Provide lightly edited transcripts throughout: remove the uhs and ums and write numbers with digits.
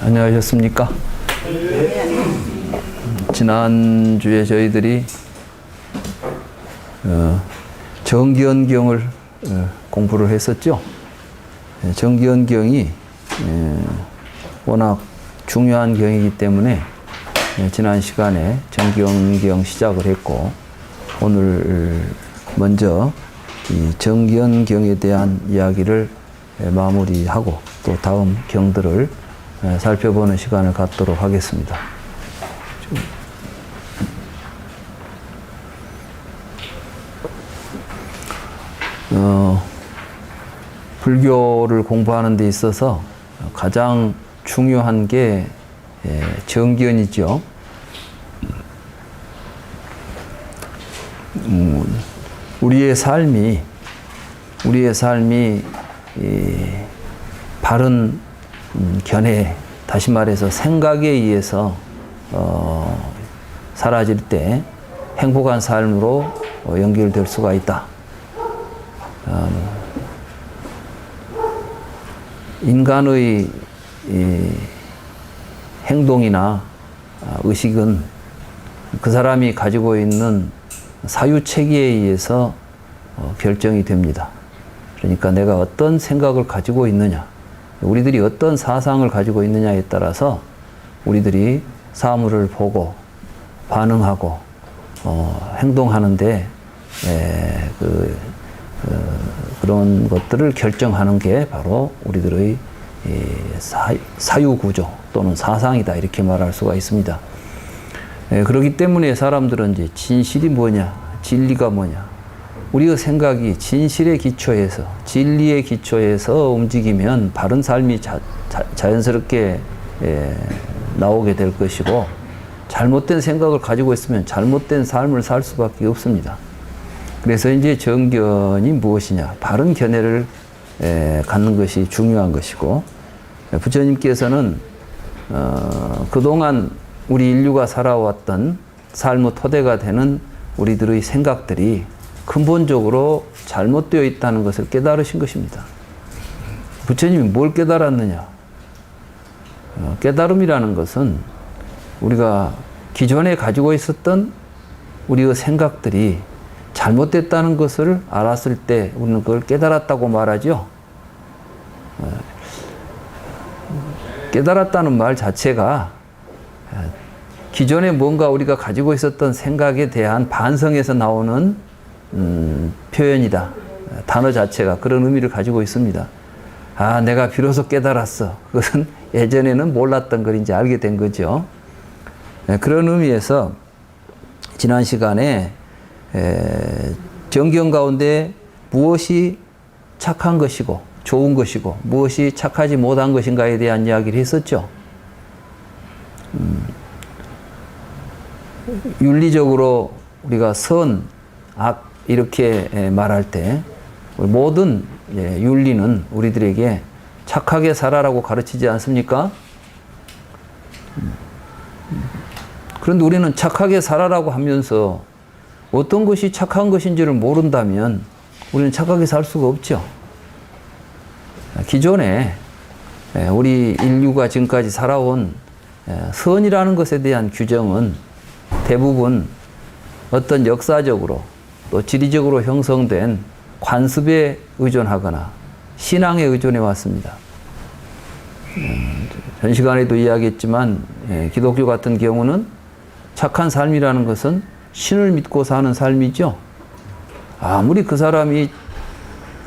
안녕하셨습니까? 지난주에 저희들이 정기언경을 공부를 했었죠. 정기언경이 워낙 중요한 경이기 때문에 지난 시간에 정기언경 시작을 했고, 오늘 먼저 이 정기언경에 대한 이야기를 마무리하고 또 다음 경들을 살펴보는 시간을 갖도록 하겠습니다. 불교를 공부하는 데 있어서 가장 중요한 게 정기언이죠. 우리의 삶이 바른 견해, 다시 말해서 생각에 의해서 사라질 때 행복한 삶으로 연결될 수가 있다. 인간의 행동이나 의식은 그 사람이 가지고 있는 사유체계에 의해서 결정이 됩니다. 그러니까 내가 어떤 생각을 가지고 있느냐, 우리들이 어떤 사상을 가지고 있느냐에 따라서 우리들이 사물을 보고 반응하고 행동하는데 그런 것들을 결정하는 게 바로 우리들의 사유구조 또는 사상이다, 이렇게 말할 수가 있습니다. 그렇기 때문에 사람들은 이제 진실이 뭐냐, 진리가 뭐냐, 우리의 생각이 진실에 기초해서, 진리에 기초해서 움직이면 바른 삶이 자연스럽게 나오게 될 것이고, 잘못된 생각을 가지고 있으면 잘못된 삶을 살 수밖에 없습니다. 그래서 이제 정견이 무엇이냐, 바른 견해를 갖는 것이 중요한 것이고, 부처님께서는 그동안 우리 인류가 살아왔던 삶의 토대가 되는 우리들의 생각들이 근본적으로 잘못되어 있다는 것을 깨달으신 것입니다. 부처님이 뭘 깨달았느냐? 깨달음이라는 것은 우리가 기존에 가지고 있었던 우리의 생각들이 잘못됐다는 것을 알았을 때 우리는 그걸 깨달았다고 말하죠. 깨달았다는 말 자체가 기존에 뭔가 우리가 가지고 있었던 생각에 대한 반성에서 나오는 표현이다. 단어 자체가 그런 의미를 가지고 있습니다. 아, 내가 비로소 깨달았어. 그것은 예전에는 몰랐던 걸 이제 알게 된 거죠. 그런 의미에서 지난 시간에 정기언 가운데 무엇이 착한 것이고 좋은 것이고 무엇이 착하지 못한 것인가에 대한 이야기를 했었죠. 윤리적으로 우리가 선, 악 이렇게 말할 때 모든 윤리는 우리들에게 착하게 살아라고 가르치지 않습니까? 그런데 우리는 착하게 살아라고 하면서 어떤 것이 착한 것인지를 모른다면 우리는 착하게 살 수가 없죠. 기존에 우리 인류가 지금까지 살아온 선이라는 것에 대한 규정은 대부분 어떤 역사적으로 또 지리적으로 형성된 관습에 의존하거나 신앙에 의존해 왔습니다. 전 시간에도 이야기했지만 기독교 같은 경우는 착한 삶이라는 것은 신을 믿고 사는 삶이죠. 아무리 그 사람이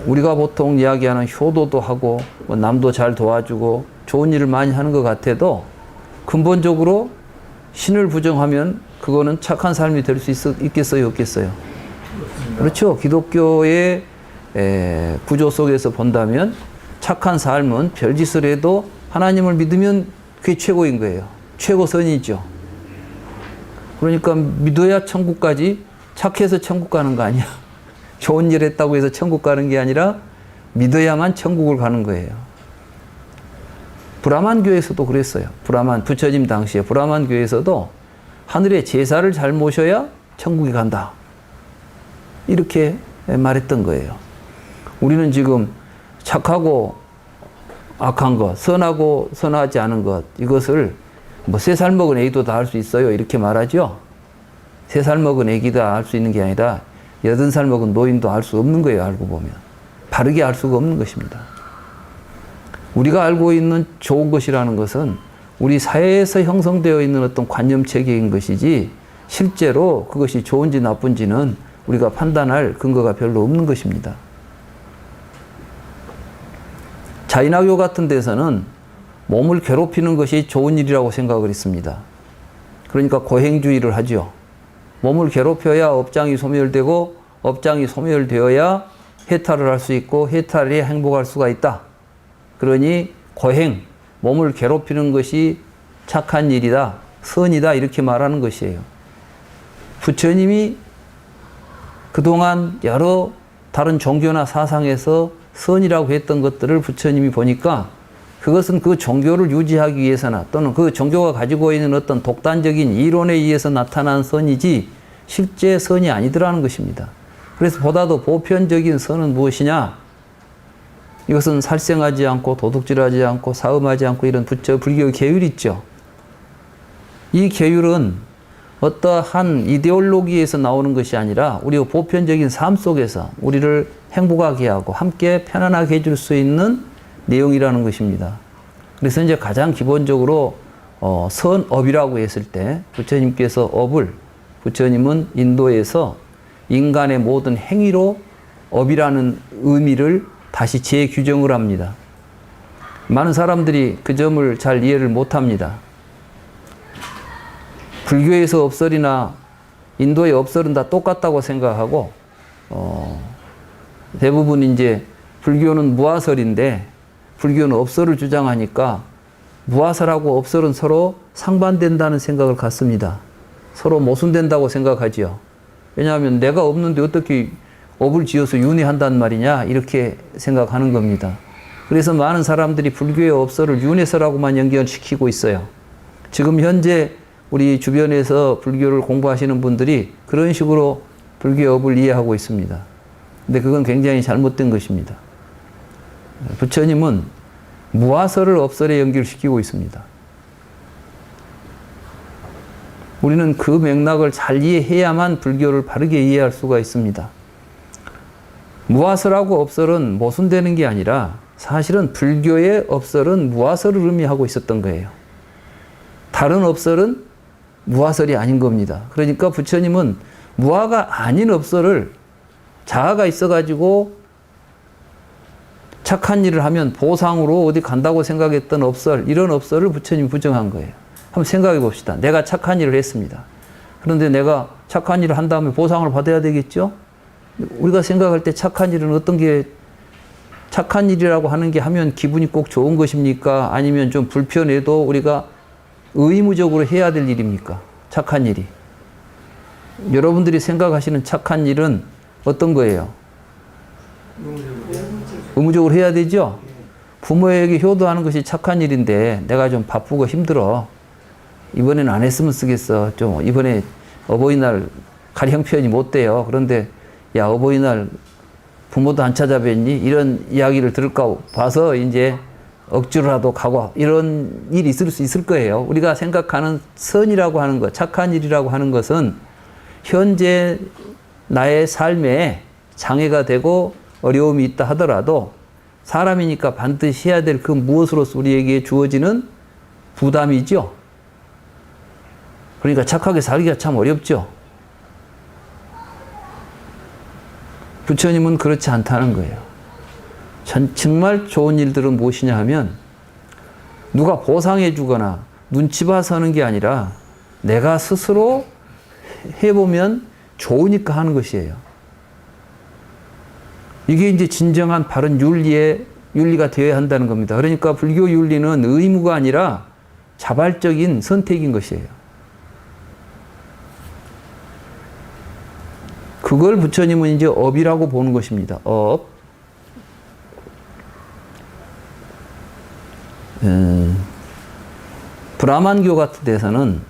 우리가 보통 이야기하는 효도도 하고 남도 잘 도와주고 좋은 일을 많이 하는 것 같아도 근본적으로 신을 부정하면 그거는 착한 삶이 될 수 있겠어요, 없겠어요? 그렇죠. 기독교의 구조 속에서 본다면 착한 삶은 별짓을 해도 하나님을 믿으면 그게 최고인 거예요. 최고선이죠. 그러니까 믿어야 천국 가지, 착해서 천국 가는 거 아니야. 좋은 일 했다고 해서 천국 가는 게 아니라 믿어야만 천국을 가는 거예요. 브라만 교에서도 그랬어요. 부처님 당시에 브라만 교에서도 하늘에 제사를 잘 모셔야 천국에 간다, 이렇게 말했던 거예요. 우리는 지금 착하고 악한 것, 선하고 선하지 않은 것, 이것을 뭐 3살 먹은 애기도 다 할 수 있어요. 이렇게 말하죠. 3살 먹은 애기가 알 수 있는 게 아니라 80살 먹은 노인도 알 수 없는 거예요. 알고 보면. 바르게 알 수가 없는 것입니다. 우리가 알고 있는 좋은 것이라는 것은 우리 사회에서 형성되어 있는 어떤 관념 체계인 것이지 실제로 그것이 좋은지 나쁜지는 우리가 판단할 근거가 별로 없는 것입니다. 자인학교 같은 데서는 몸을 괴롭히는 것이 좋은 일이라고 생각을 했습니다. 그러니까 고행주의를 하죠. 몸을 괴롭혀야 업장이 소멸되고 업장이 소멸되어야 해탈을 할 수 있고 해탈이 행복할 수가 있다. 그러니 고행, 몸을 괴롭히는 것이 착한 일이다, 선이다 이렇게 말하는 것이에요. 부처님이 그동안 여러 다른 종교나 사상에서 선이라고 했던 것들을 부처님이 보니까 그것은 그 종교를 유지하기 위해서나 또는 그 종교가 가지고 있는 어떤 독단적인 이론에 의해서 나타난 선이지 실제 선이 아니더라는 것입니다. 그래서 보다도 보편적인 선은 무엇이냐? 이것은 살생하지 않고 도둑질하지 않고 사음하지 않고 이런 불교 계율이 있죠. 이 계율은 어떠한 이데올로기에서 나오는 것이 아니라 우리가 보편적인 삶 속에서 우리를 행복하게 하고 함께 편안하게 해줄 수 있는 내용이라는 것입니다. 그래서 이제 가장 기본적으로 선업이라고 했을 때 부처님께서 업을, 부처님은 인도에서 인간의 모든 행위로 업이라는 의미를 다시 재규정을 합니다. 많은 사람들이 그 점을 잘 이해를 못합니다. 불교에서 업설이나 인도의 업설은 다 똑같다고 생각하고 대부분 이제 불교는 무아설인데 불교는 업설을 주장하니까 무아설하고 업설은 서로 상반된다는 생각을 갖습니다. 서로 모순된다고 생각하지요. 왜냐하면 내가 없는데 어떻게 업을 지어서 윤회한단 말이냐 이렇게 생각하는 겁니다. 그래서 많은 사람들이 불교의 업설을 윤회설하고만 연결시키고 있어요. 지금 현재 우리 주변에서 불교를 공부하시는 분들이 그런 식으로 불교의 업을 이해하고 있습니다. 근데 그건 굉장히 잘못된 것입니다. 부처님은 무아설을 업설에 연결시키고 있습니다. 우리는 그 맥락을 잘 이해해야만 불교를 바르게 이해할 수가 있습니다. 무아설하고 업설은 모순되는 게 아니라 사실은 불교의 업설은 무아설을 의미하고 있었던 거예요. 다른 업설은 무아설이 아닌 겁니다. 그러니까 부처님은 무아가 아닌 업설을 자아가 있어가지고 착한 일을 하면 보상으로 어디 간다고 생각했던 업설, 이런 업설을 부처님이 부정한 거예요. 한번 생각해 봅시다. 내가 착한 일을 했습니다. 그런데 내가 착한 일을 한 다음에 보상을 받아야 되겠죠? 우리가 생각할 때 착한 일은 어떤 게 착한 일이라고 하는 게 하면 기분이 꼭 좋은 것입니까? 아니면 좀 불편해도 우리가 의무적으로 해야 될 일입니까? 착한 일이. 여러분들이 생각하시는 착한 일은 어떤 거예요? 의무적으로 해야 되죠? 부모에게 효도하는 것이 착한 일인데 내가 좀 바쁘고 힘들어. 이번에는 안 했으면 쓰겠어. 좀 이번에 어버이날 갈 형편이 못 돼요. 그런데 야 어버이날 부모도 안 찾아뵙니? 이런 이야기를 들을까 봐서 이제 억지로라도 가고 이런 일이 있을 수 있을 거예요. 우리가 생각하는 선이라고 하는 것, 착한 일이라고 하는 것은 현재 나의 삶에 장애가 되고 어려움이 있다 하더라도 사람이니까 반드시 해야 될 그 무엇으로서 우리에게 주어지는 부담이죠. 그러니까 착하게 살기가 참 어렵죠. 부처님은 그렇지 않다는 거예요. 정말 좋은 일들은 무엇이냐 하면 누가 보상해 주거나 눈치 봐서 하는 게 아니라 내가 스스로 해보면 좋으니까 하는 것이에요. 이게 이제 진정한 바른 윤리가 되어야 한다는 겁니다. 그러니까 불교 윤리는 의무가 아니라 자발적인 선택인 것이에요. 그걸 부처님은 이제 업이라고 보는 것입니다. 업. 브라만교 같은 데서는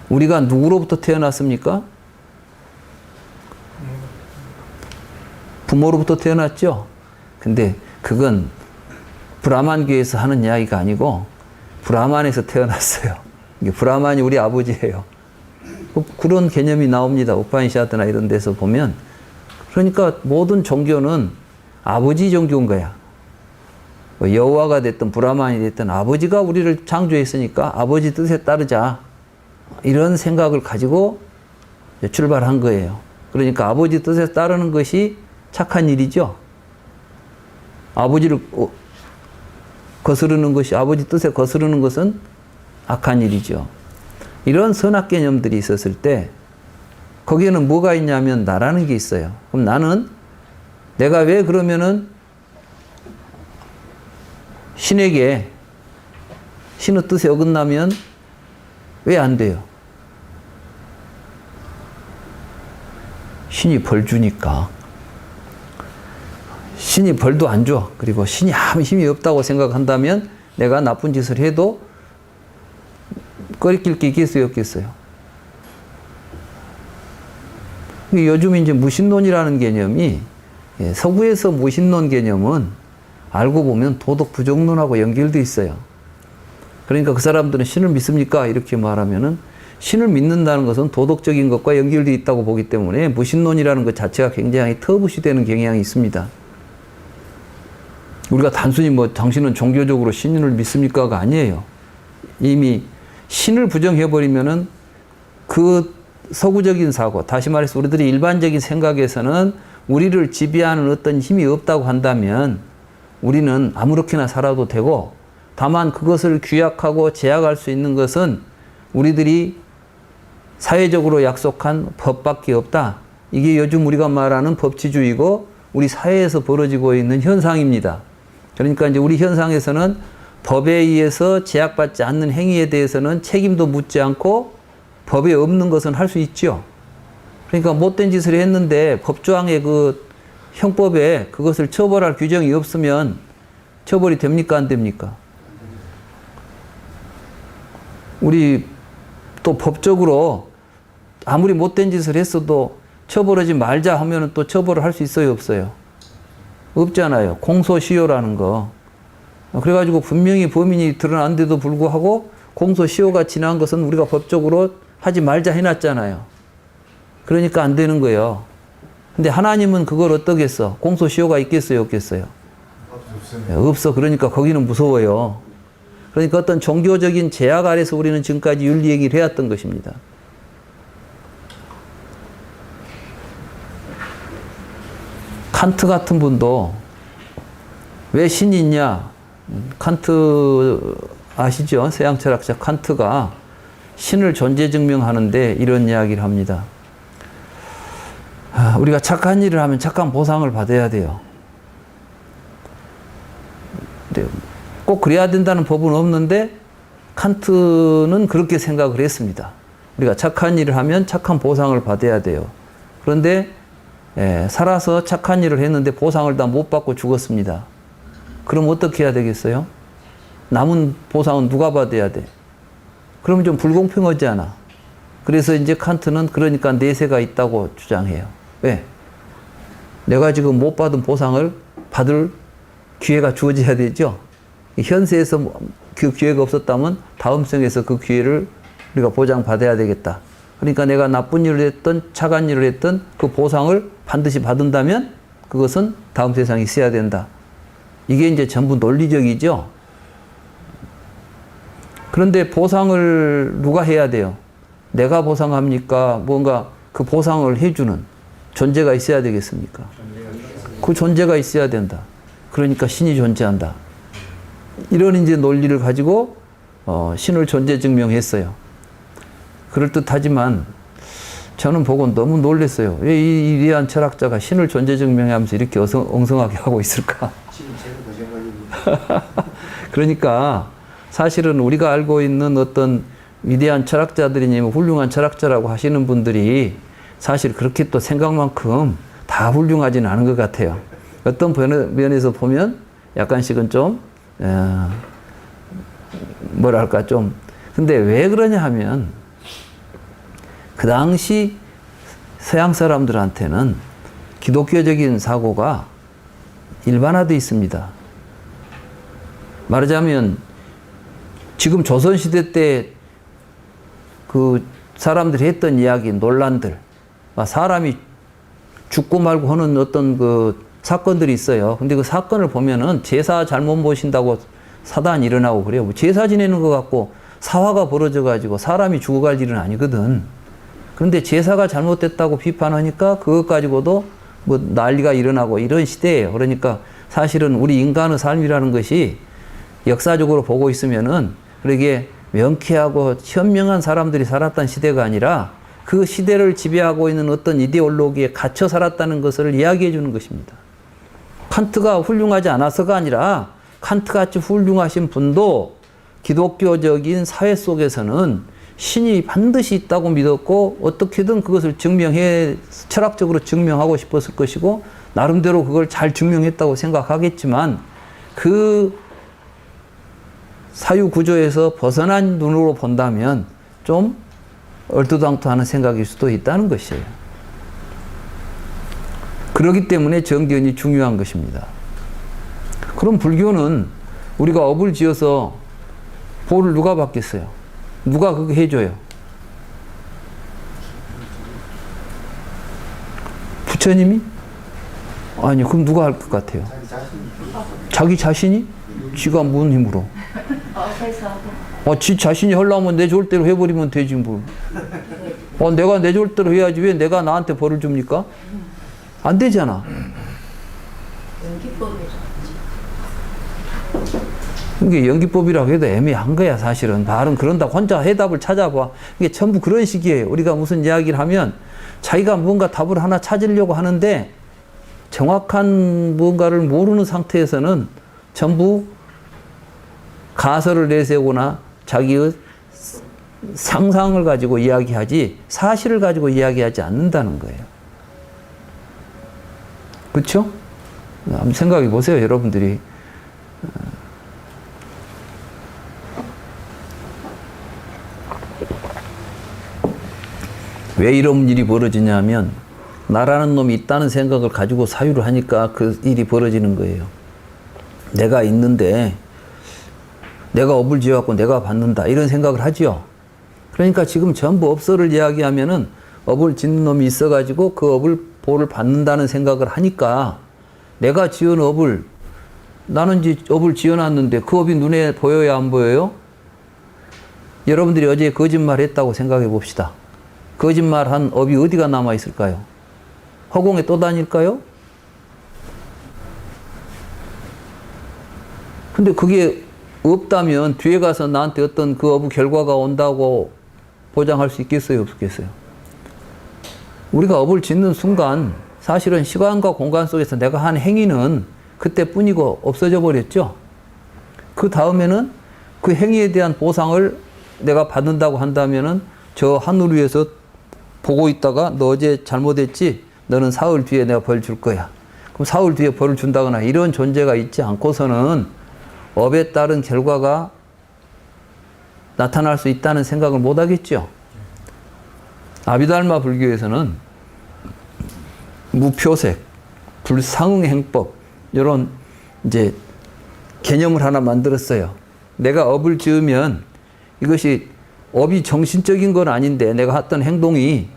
우리가 누구로부터 태어났습니까? 부모로부터 태어났죠? 근데 그건 브라만교에서 하는 이야기가 아니고 브라만에서 태어났어요. 이게 브라만이 우리 아버지예요. 그런 개념이 나옵니다. 우파니샤드나 이런 데서 보면. 그러니까 모든 종교는 아버지 종교인 거야. 여호와가 됐든 브라만이 됐든 아버지가 우리를 창조했으니까 아버지 뜻에 따르자. 이런 생각을 가지고 출발한 거예요. 그러니까 아버지 뜻에 따르는 것이 착한 일이죠. 아버지를 거스르는 것이, 아버지 뜻에 거스르는 것은 악한 일이죠. 이런 선악 개념들이 있었을 때 거기에는 뭐가 있냐면 나라는 게 있어요. 그럼 나는 내가 왜 그러면은 신에게 신의 뜻에 어긋나면 왜 안 돼요? 신이 벌 주니까. 신이 벌도 안 줘. 그리고 신이 아무 힘이 없다고 생각한다면 내가 나쁜 짓을 해도 꺼리낄 게 있겠어요, 없겠어요? 요즘 이제 무신론이라는 개념이, 서구에서 무신론 개념은 알고 보면 도덕 부정론하고 연결돼 있어요. 그러니까 그 사람들은 신을 믿습니까? 이렇게 말하면은 신을 믿는다는 것은 도덕적인 것과 연결돼 있다고 보기 때문에 무신론이라는 것 자체가 굉장히 터부시되는 경향이 있습니다. 우리가 단순히 뭐 당신은 종교적으로 신을 믿습니까가 아니에요. 이미 신을 부정해버리면은 그 서구적인 사고, 다시 말해서 우리들이 일반적인 생각에서는 우리를 지배하는 어떤 힘이 없다고 한다면 우리는 아무렇게나 살아도 되고, 다만 그것을 규약하고 제약할 수 있는 것은 우리들이 사회적으로 약속한 법밖에 없다. 이게 요즘 우리가 말하는 법치주의고 우리 사회에서 벌어지고 있는 현상입니다. 그러니까 이제 우리 현상에서는 법에 의해서 제약받지 않는 행위에 대해서는 책임도 묻지 않고 법에 없는 것은 할 수 있죠. 그러니까 못된 짓을 했는데 법조항의 그 형법에 그것을 처벌할 규정이 없으면 처벌이 됩니까? 안 됩니까? 우리 또 법적으로 아무리 못된 짓을 했어도 처벌하지 말자 하면 또 처벌을 할 수 있어요? 없어요? 없잖아요. 공소시효라는 거. 그래가지고 분명히 범인이 드러난데도 불구하고 공소시효가 지난 것은 우리가 법적으로 하지 말자 해놨잖아요. 그러니까 안 되는 거예요. 근데 하나님은 그걸 어떻겠어? 공소시효가 있겠어요? 없겠어요? 없어. 그러니까 거기는 무서워요. 그러니까 어떤 종교적인 제약 아래서 우리는 지금까지 윤리 얘기를 해왔던 것입니다. 칸트 같은 분도 왜 신이 있냐? 칸트 아시죠? 서양 철학자 칸트가 신을 존재 증명하는데 이런 이야기를 합니다. 우리가 착한 일을 하면 착한 보상을 받아야 돼요. 근데 꼭 그래야 된다는 법은 없는데 칸트는 그렇게 생각을 했습니다. 우리가 착한 일을 하면 착한 보상을 받아야 돼요. 그런데 살아서 착한 일을 했는데 보상을 다 못 받고 죽었습니다. 그럼 어떻게 해야 되겠어요? 남은 보상은 누가 받아야 돼? 그러면 좀 불공평하지 않아? 그래서 이제 칸트는 그러니까 내세가 있다고 주장해요. 왜? 내가 지금 못 받은 보상을 받을 기회가 주어져야 되죠? 현세에서 그 기회가 없었다면 다음 생에서 그 기회를 우리가 보장받아야 되겠다. 그러니까 내가 나쁜 일을 했든 착한 일을 했든 그 보상을 반드시 받는다면 그것은 다음 세상에 있어야 된다. 이게 이제 전부 논리적이죠. 그런데 보상을 누가 해야 돼요? 내가 보상합니까? 뭔가 그 보상을 해주는 존재가 있어야 되겠습니까? 그 존재가 있어야 된다. 그러니까 신이 존재한다. 이런 이제 논리를 가지고 신을 존재 증명했어요. 그럴듯하지만 저는 보고 너무 놀랐어요. 왜 이 위대한 철학자가 신을 존재 증명하면서 이렇게 엉성하게 하고 있을까? 그러니까 사실은 우리가 알고 있는 어떤 위대한 철학자들이니 훌륭한 철학자라고 하시는 분들이 사실 그렇게 또 생각만큼 다 훌륭하지는 않은 것 같아요. 어떤 면에서 보면 약간씩은 좀 뭐랄까 좀 근데 왜 그러냐 하면 그 당시 서양 사람들한테는 기독교적인 사고가 일반화되어 있습니다. 말하자면 지금 조선시대 때 그 사람들이 했던 이야기, 논란들, 사람이 죽고 말고 하는 어떤 그 사건들이 있어요. 근데 그 사건을 보면은 제사 잘못 보신다고 사단이 일어나고 그래요. 뭐 제사 지내는 것 같고 사화가 벌어져가지고 사람이 죽어갈 일은 아니거든. 그런데 제사가 잘못됐다고 비판하니까 그것 가지고도 뭐 난리가 일어나고 이런 시대예요. 그러니까 사실은 우리 인간의 삶이라는 것이 역사적으로 보고 있으면은 그러게 명쾌하고 현명한 사람들이 살았던 시대가 아니라 그 시대를 지배하고 있는 어떤 이데올로기에 갇혀 살았다는 것을 이야기해 주는 것입니다. 칸트가 훌륭하지 않아서가 아니라 칸트같이 훌륭하신 분도 기독교적인 사회 속에서는 신이 반드시 있다고 믿었고 어떻게든 그것을 철학적으로 증명하고 싶었을 것이고 나름대로 그걸 잘 증명했다고 생각하겠지만 그 사유 구조에서 벗어난 눈으로 본다면 좀 얼토당토하는 생각일 수도 있다는 것이에요. 그렇기 때문에 정견이 중요한 것입니다. 그럼 불교는 우리가 업을 지어서 보를 누가 받겠어요? 누가 그거 해줘요? 부처님이? 아니, 그럼 누가 할 것 같아요? 자기 자신이? 지가 무슨 힘으로? 지 자신이 하려면 내 좋을 대로 해버리면 되지 뭐. 내가 내 좋을 대로 해야지 왜 내가 나한테 벌을 줍니까? 안 되잖아. 이게 연기법이라고 해도 애매한 거야 사실은. 말은 그런다고 혼자 해답을 찾아봐. 이게 전부 그런 식이에요. 우리가 무슨 이야기를 하면 자기가 뭔가 답을 하나 찾으려고 하는데 정확한 뭔가를 모르는 상태에서는 전부 가설을 내세우거나 자기의 상상을 가지고 이야기하지 사실을 가지고 이야기하지 않는다는 거예요. 그렇죠? 한번 생각해 보세요, 여러분들이. 왜 이런 일이 벌어지냐면 나라는 놈이 있다는 생각을 가지고 사유를 하니까 그 일이 벌어지는 거예요. 내가 있는데 내가 업을 지어갖고 내가 받는다 이런 생각을 하지요. 그러니까 지금 전부 업설을 이야기하면은 업을 짓는 놈이 있어가지고 그 업을 보를 받는다는 생각을 하니까 내가 지은 업을 나는 업을 지어놨는데 그 업이 눈에 보여야 안 보여요? 여러분들이 어제 거짓말 했다고 생각해 봅시다. 거짓말한 업이 어디가 남아 있을까요? 허공에 또 다닐까요? 근데 그게 없다면 뒤에 가서 나한테 어떤 그 업의 결과가 온다고 보장할 수 있겠어요? 없겠어요? 우리가 업을 짓는 순간 사실은 시간과 공간 속에서 내가 한 행위는 그때뿐이고 없어져 버렸죠. 그 다음에는 그 행위에 대한 보상을 내가 받는다고 한다면은 저 하늘 위에서 보고 있다가 너 어제 잘못했지? 너는 사흘 뒤에 내가 벌 줄 거야. 그럼 사흘 뒤에 벌을 준다거나 이런 존재가 있지 않고서는 업에 따른 결과가 나타날 수 있다는 생각을 못 하겠죠. 아비달마 불교에서는 무표색, 불상응행법 이런 이제 개념을 하나 만들었어요. 내가 업을 지으면 이것이 업이 정신적인 건 아닌데 내가 했던 행동이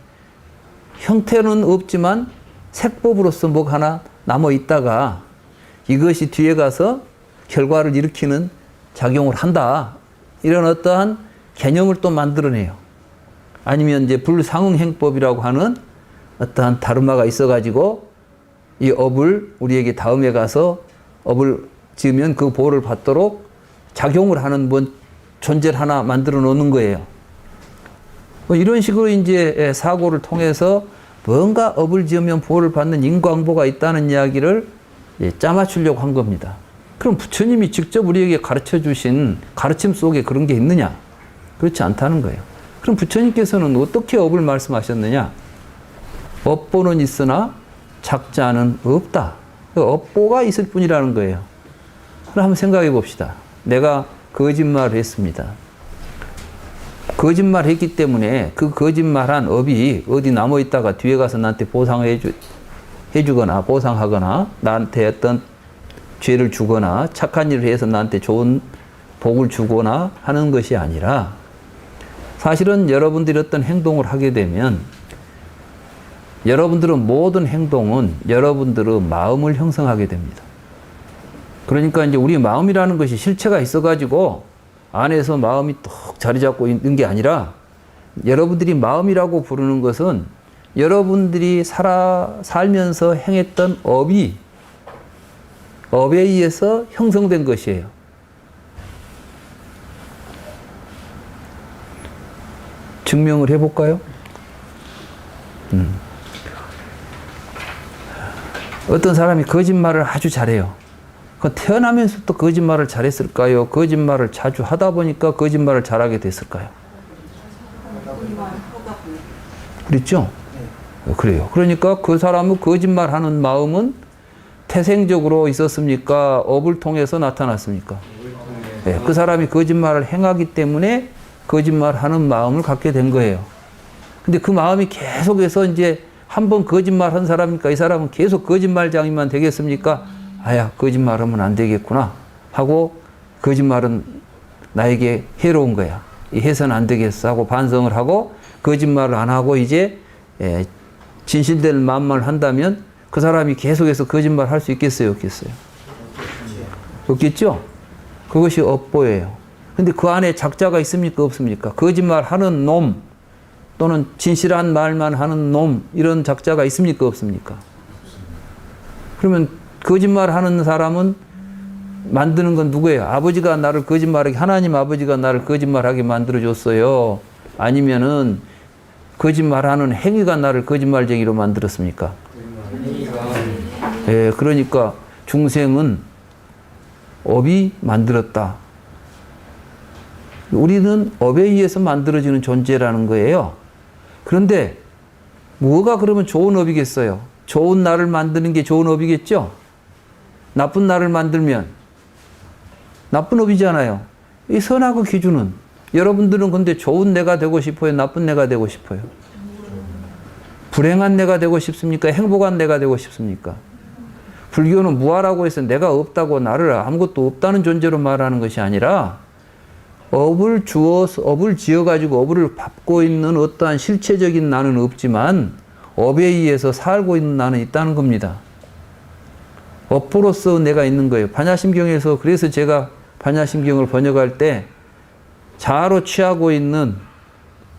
형태는 없지만 색법으로서 뭐 하나 남아 있다가 이것이 뒤에 가서 결과를 일으키는 작용을 한다. 이런 어떠한 개념을 또 만들어내요. 아니면 이제 불상응행법이라고 하는 어떠한 다르마가 있어가지고 이 업을 우리에게 다음에 가서 업을 지으면 그 보호를 받도록 작용을 하는 뭔 존재를 하나 만들어 놓는 거예요. 뭐 이런 식으로 이제 사고를 통해서 뭔가 업을 지으면 보호를 받는 인과응보가 있다는 이야기를 짜맞추려고 한 겁니다. 그럼 부처님이 직접 우리에게 가르쳐 주신 가르침 속에 그런 게 있느냐? 그렇지 않다는 거예요. 그럼 부처님께서는 어떻게 업을 말씀하셨느냐? 업보는 있으나 작자는 없다. 업보가 있을 뿐이라는 거예요. 그럼 한번 생각해 봅시다. 내가 거짓말을 했습니다. 거짓말을 했기 때문에 그 거짓말한 업이 어디 남아 있다가 뒤에 가서 나한테 보상해 주거나 보상하거나 나한테 어떤 죄를 주거나 착한 일을 해서 나한테 좋은 복을 주거나 하는 것이 아니라 사실은 여러분들이 어떤 행동을 하게 되면 여러분들은 모든 행동은 여러분들의 마음을 형성하게 됩니다. 그러니까 이제 우리 마음이라는 것이 실체가 있어가지고 안에서 마음이 뚝 자리 잡고 있는 게 아니라 여러분들이 마음이라고 부르는 것은 여러분들이 살면서 행했던 업에 의해서 형성된 것이에요. 증명을 해볼까요? 어떤 사람이 거짓말을 아주 잘해요. 태어나면서부터 거짓말을 잘했을까요? 거짓말을 자주 하다 보니까 거짓말을 잘하게 됐을까요? 그렇죠? 그래요. 그러니까 그 사람은 거짓말하는 마음은 태생적으로 있었습니까? 업을 통해서 나타났습니까? 네, 그 사람이 거짓말을 행하기 때문에 거짓말하는 마음을 갖게 된 거예요. 근데 그 마음이 계속해서 이제 한번 거짓말한 사람이니까 이 사람은 계속 거짓말장이만 되겠습니까? 아야, 거짓말하면 안 되겠구나 하고 거짓말은 나에게 해로운 거야. 해서는 안 되겠어 하고 반성을 하고 거짓말을 안 하고 이제 진실된 마음만 한다면 그 사람이 계속해서 거짓말 할 수 있겠어요? 없겠어요? 없겠죠? 그것이 업보예요. 근데 그 안에 작자가 있습니까? 없습니까? 거짓말 하는 놈 또는 진실한 말만 하는 놈 이런 작자가 있습니까? 없습니까? 그러면 거짓말 하는 사람은 만드는 건 누구예요? 아버지가 나를 거짓말하게, 하나님 아버지가 나를 거짓말하게 만들어줬어요? 아니면은 거짓말하는 행위가 나를 거짓말쟁이로 만들었습니까? 예, 그러니까 중생은 업이 만들었다. 우리는 업에 의해서 만들어지는 존재라는 거예요. 그런데 뭐가 그러면 좋은 업이겠어요? 좋은 나를 만드는 게 좋은 업이겠죠? 나쁜 나를 만들면 나쁜 업이잖아요. 이 선하고 기준은 여러분들은 근데 좋은 내가 되고 싶어요? 나쁜 내가 되고 싶어요? 불행한 내가 되고 싶습니까? 행복한 내가 되고 싶습니까? 불교는 무아라고 해서 내가 없다고 나를 아무것도 없다는 존재로 말하는 것이 아니라 업을 지어가지고 업을 밟고 있는 어떠한 실체적인 나는 없지만 업에 의해서 살고 있는 나는 있다는 겁니다. 업보로서 내가 있는 거예요. 반야심경에서 그래서 제가 반야심경을 번역할 때 자아로 취하고 있는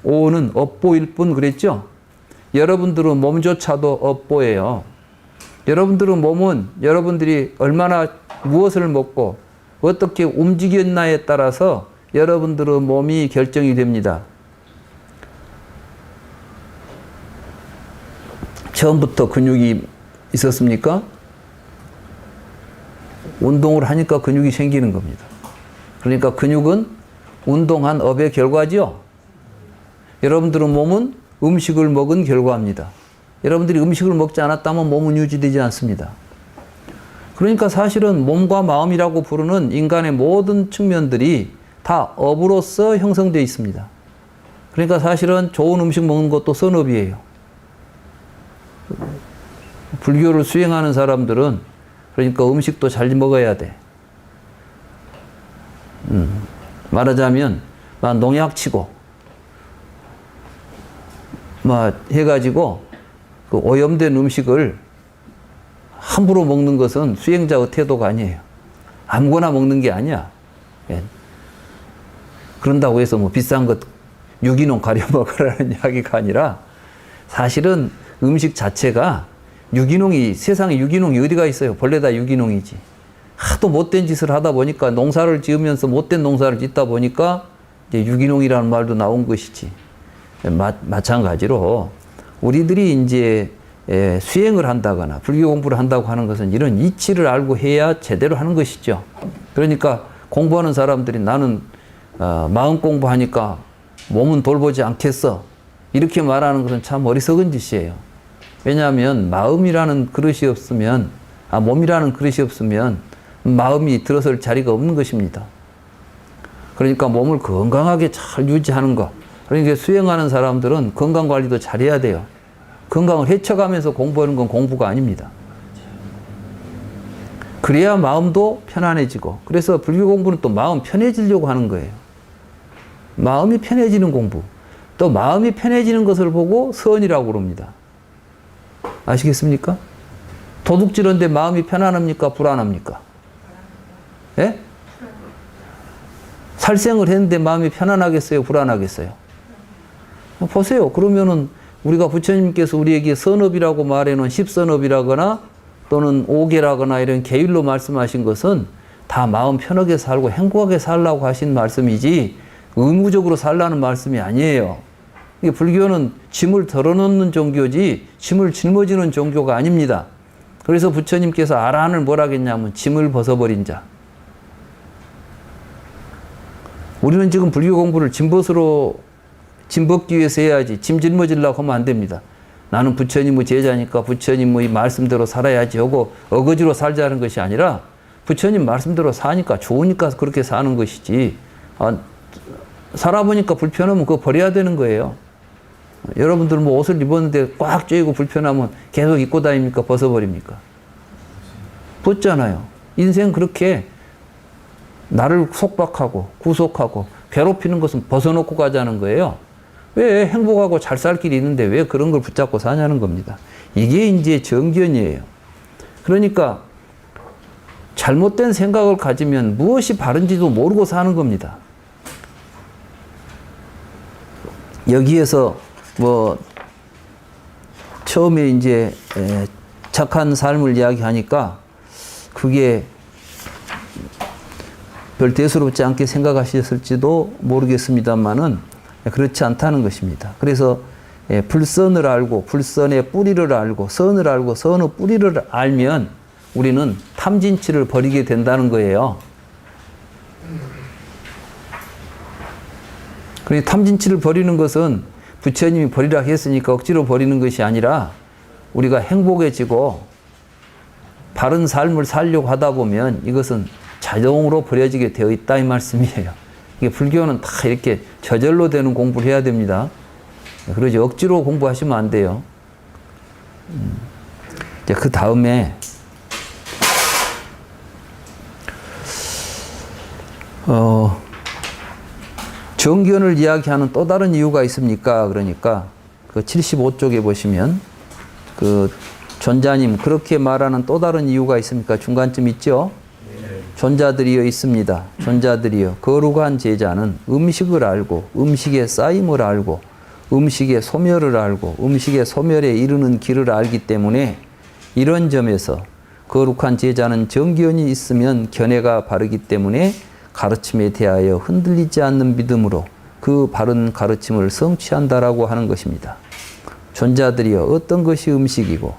오는 업보일 뿐 그랬죠? 여러분들은 몸조차도 업보예요. 여러분들은 몸은 여러분들이 얼마나 무엇을 먹고 어떻게 움직였나에 따라서 여러분들의 몸이 결정이 됩니다. 처음부터 근육이 있었습니까? 운동을 하니까 근육이 생기는 겁니다. 그러니까 근육은 운동한 업의 결과죠. 여러분들의 몸은 음식을 먹은 결과입니다. 여러분들이 음식을 먹지 않았다면 몸은 유지되지 않습니다. 그러니까 사실은 몸과 마음이라고 부르는 인간의 모든 측면들이 다 업으로서 형성되어 있습니다. 그러니까 사실은 좋은 음식 먹는 것도 선업이에요. 불교를 수행하는 사람들은 그러니까 음식도 잘 먹어야 돼. 말하자면 농약 치고 해가지고 그 오염된 음식을 함부로 먹는 것은 수행자의 태도가 아니에요. 아무거나 먹는 게 아니야. 예. 그런다고 해서 비싼 것 유기농 가려 먹으라는 이야기가 아니라 사실은 음식 자체가 세상에 유기농이 어디가 있어요? 본래 다 유기농이지. 하도 못된 짓을 하다 보니까 농사를 지으면서 못된 농사를 짓다 보니까 이제 유기농이라는 말도 나온 것이지. 마찬가지로 우리들이 이제 수행을 한다거나 불교 공부를 한다고 하는 것은 이런 이치를 알고 해야 제대로 하는 것이죠. 그러니까 공부하는 사람들이 나는 마음 공부하니까 몸은 돌보지 않겠어. 이렇게 말하는 것은 참 어리석은 짓이에요. 왜냐하면 마음이라는 그릇이 없으면, 몸이라는 그릇이 없으면 마음이 들어설 자리가 없는 것입니다. 그러니까 몸을 건강하게 잘 유지하는 것. 그러니까 수행하는 사람들은 건강 관리도 잘해야 돼요. 건강을 해쳐가면서 공부하는 건 공부가 아닙니다. 그래야 마음도 편안해지고, 그래서 불교 공부는 또 마음 편해지려고 하는 거예요. 마음이 편해지는 공부. 또 마음이 편해지는 것을 보고 선이라고 그럽니다. 아시겠습니까? 도둑질한데 마음이 편안합니까? 불안합니까? 예? 살생을 했는데 마음이 편안하겠어요? 불안하겠어요? 보세요. 그러면은 우리가 부처님께서 우리에게 선업이라고 말해놓은 십선업이라거나 또는 오계라거나 이런 계율로 말씀하신 것은 다 마음 편하게 살고 행복하게 살라고 하신 말씀이지 의무적으로 살라는 말씀이 아니에요. 이게 불교는 짐을 덜어놓는 종교지 짐을 짊어지는 종교가 아닙니다. 그래서 부처님께서 아라한을 뭐라 했냐면 짐을 벗어버린 자. 우리는 지금 불교 공부를 짐 벗기 위해서 해야지 짐 짊어지려고 하면 안 됩니다. 나는 부처님의 제자니까 부처님의 말씀대로 살아야지 하고 어거지로 살자는 것이 아니라 부처님 말씀대로 사니까 좋으니까 그렇게 사는 것이지, 살아보니까 불편하면 그거 버려야 되는 거예요. 여러분들 뭐 옷을 입었는데 꽉 조이고 불편하면 계속 입고 다닙니까? 벗어버립니까? 벗잖아요. 인생 그렇게 나를 속박하고 구속하고 괴롭히는 것은 벗어놓고 가자는 거예요. 왜 행복하고 잘 살 길이 있는데 왜 그런 걸 붙잡고 사냐는 겁니다. 이게 이제 정견이에요. 그러니까 잘못된 생각을 가지면 무엇이 바른지도 모르고 사는 겁니다. 여기에서 뭐 처음에 이제 착한 삶을 이야기하니까 그게 별 대수롭지 않게 생각하셨을지도 모르겠습니다만은 그렇지 않다는 것입니다. 그래서 불선을 알고 불선의 뿌리를 알고 선을 알고 선의 뿌리를 알면 우리는 탐진치를 버리게 된다는 거예요. 그러니 탐진치를 버리는 것은 부처님이 버리라 했으니까 억지로 버리는 것이 아니라 우리가 행복해지고 바른 삶을 살려고 하다 보면 이것은 자동으로 버려지게 되어 있다 이 말씀이에요. 이게 불교는 다 이렇게 저절로 되는 공부를 해야 됩니다. 그러지 억지로 공부하시면 안 돼요. 이제 그 다음에 정견을 이야기하는 또 다른 이유가 있습니까? 그러니까 그 75쪽에 보시면 그 존자님 그렇게 말하는 또 다른 이유가 있습니까? 중간쯤 있죠? 존자들이여 있습니다. 존자들이여 거룩한 제자는 음식을 알고 음식의 쌓임을 알고 음식의 소멸을 알고 음식의 소멸에 이르는 길을 알기 때문에 이런 점에서 거룩한 제자는 정견이 있으면 견해가 바르기 때문에 가르침에 대하여 흔들리지 않는 믿음으로 그 바른 가르침을 성취한다라고 하는 것입니다. 존자들이여 어떤 것이 음식이고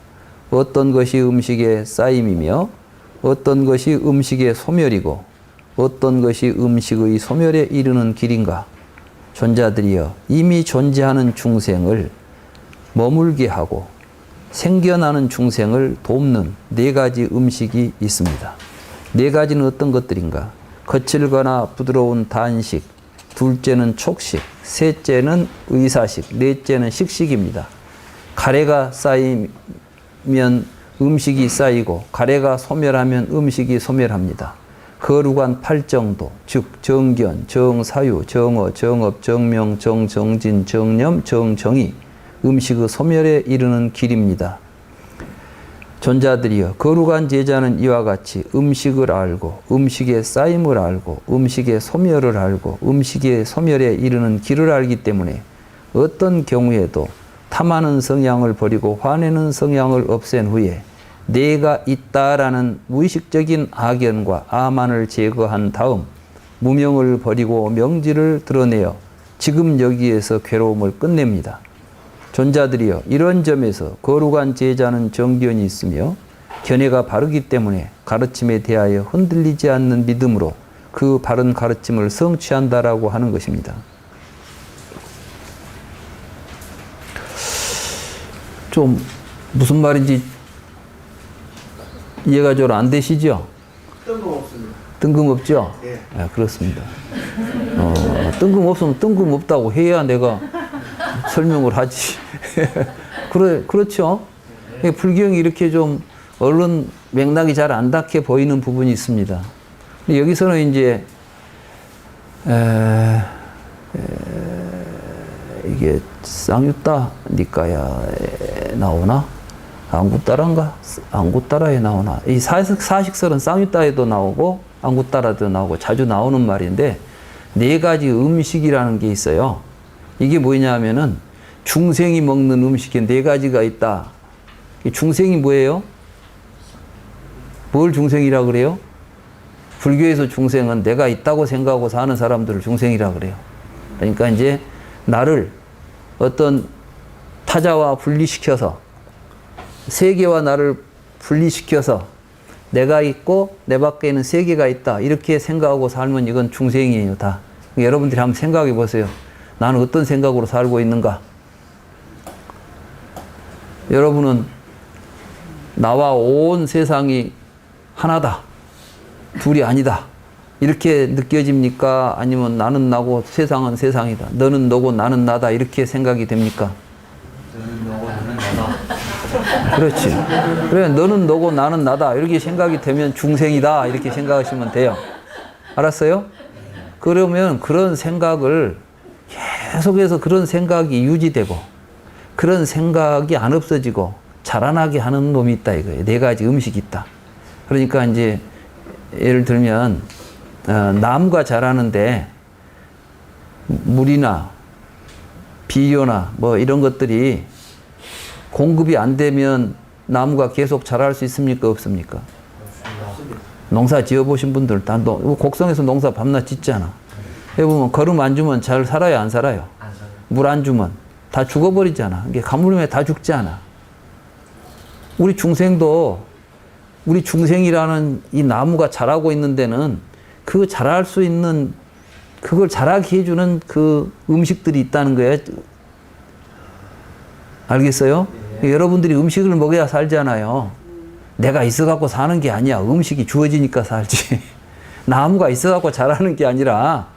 어떤 것이 음식의 쌓임이며 어떤 것이 음식의 소멸이고 어떤 것이 음식의 소멸에 이르는 길인가? 존자들이여 이미 존재하는 중생을 머물게 하고 생겨나는 중생을 돕는 네 가지 음식이 있습니다. 네 가지는 어떤 것들인가? 거칠거나 부드러운 단식, 둘째는 촉식, 셋째는 의사식, 넷째는 식식입니다. 가래가 쌓이면 음식이 쌓이고 가래가 소멸하면 음식이 소멸합니다. 거룩한 팔정도, 즉 정견, 정사유, 정어, 정업, 정명, 정정진, 정념, 정정이 음식의 소멸에 이르는 길입니다. 존자들이여 거룩한 제자는 이와 같이 음식을 알고 음식의 쌓임을 알고 음식의 소멸을 알고 음식의 소멸에 이르는 길을 알기 때문에 어떤 경우에도 탐하는 성향을 버리고 화내는 성향을 없앤 후에 내가 있다라는 무의식적인 악연과 아만을 제거한 다음 무명을 버리고 명지를 드러내어 지금 여기에서 괴로움을 끝냅니다. 존자들이여 이런 점에서 거룩한 제자는 정견이 있으며 견해가 바르기 때문에 가르침에 대하여 흔들리지 않는 믿음으로 그 바른 가르침을 성취한다라고 하는 것입니다. 좀 무슨 말인지 이해가 좀 안 되시죠? 뜬금없습니다. 뜬금없죠? 예. 네, 그렇습니다. 뜬금없으면 뜬금없다고 해야 내가 설명을 하지. 그렇죠? 불경이 이렇게 좀 얼른 맥락이 잘 안 닿게 보이는 부분이 있습니다. 근데 여기서는 이제 이게 쌍유따 니까야에 나오나? 안구따라인가? 안구따라에 나오나? 이 사식설은 쌍유따에도 나오고 안구따라도 나오고 자주 나오는 말인데, 네 가지 음식이라는 게 있어요. 이게 뭐냐 하면은 중생이 먹는 음식이 네 가지가 있다. 중생이 뭐예요? 뭘 중생이라 그래요? 불교에서 중생은 내가 있다고 생각하고 사는 사람들을 중생이라 그래요. 그러니까 이제 나를 어떤 타자와 분리시켜서, 세계와 나를 분리시켜서 내가 있고 내 밖에는 세계가 있다, 이렇게 생각하고 살면 이건 중생이에요, 다. 여러분들이 한번 생각해 보세요. 나는 어떤 생각으로 살고 있는가? 여러분은 나와 온 세상이 하나다, 둘이 아니다, 이렇게 느껴집니까? 아니면 나는 나고 세상은 세상이다, 너는 너고 나는 나다, 이렇게 생각이 됩니까? 너는 너고 나는 나다. 그렇지. 그래, 너는 너고 나는 나다, 이렇게 생각이 되면 중생이다, 이렇게 생각하시면 돼요. 알았어요? 그러면 그런 생각을 계속해서, 그런 생각이 유지되고 그런 생각이 안 없어지고 자라나게 하는 놈이 있다, 이거예요. 네 가지 음식이 있다. 그러니까 이제 예를 들면 나무가 자라는데 물이나 비료나 뭐 이런 것들이 공급이 안 되면 나무가 계속 자랄 수 있습니까? 없습니까? 농사 지어보신 분들 다 곡성에서 농사 밤낮 짓잖아. 여기 보면 거름 안 주면 잘 살아요, 안 살아요? 물 안 주면 다 죽어버리잖아. 이게 가물음에 다 죽잖아. 우리 중생도, 우리 중생이라는 이 나무가 자라고 있는 데는 그 자랄 수 있는, 그걸 자라게 해주는 그 음식들이 있다는 거예요. 알겠어요? 여러분들이 음식을 먹어야 살잖아요. 내가 있어갖고 사는 게 아니야. 음식이 주어지니까 살지. 나무가 있어갖고 자라는 게 아니라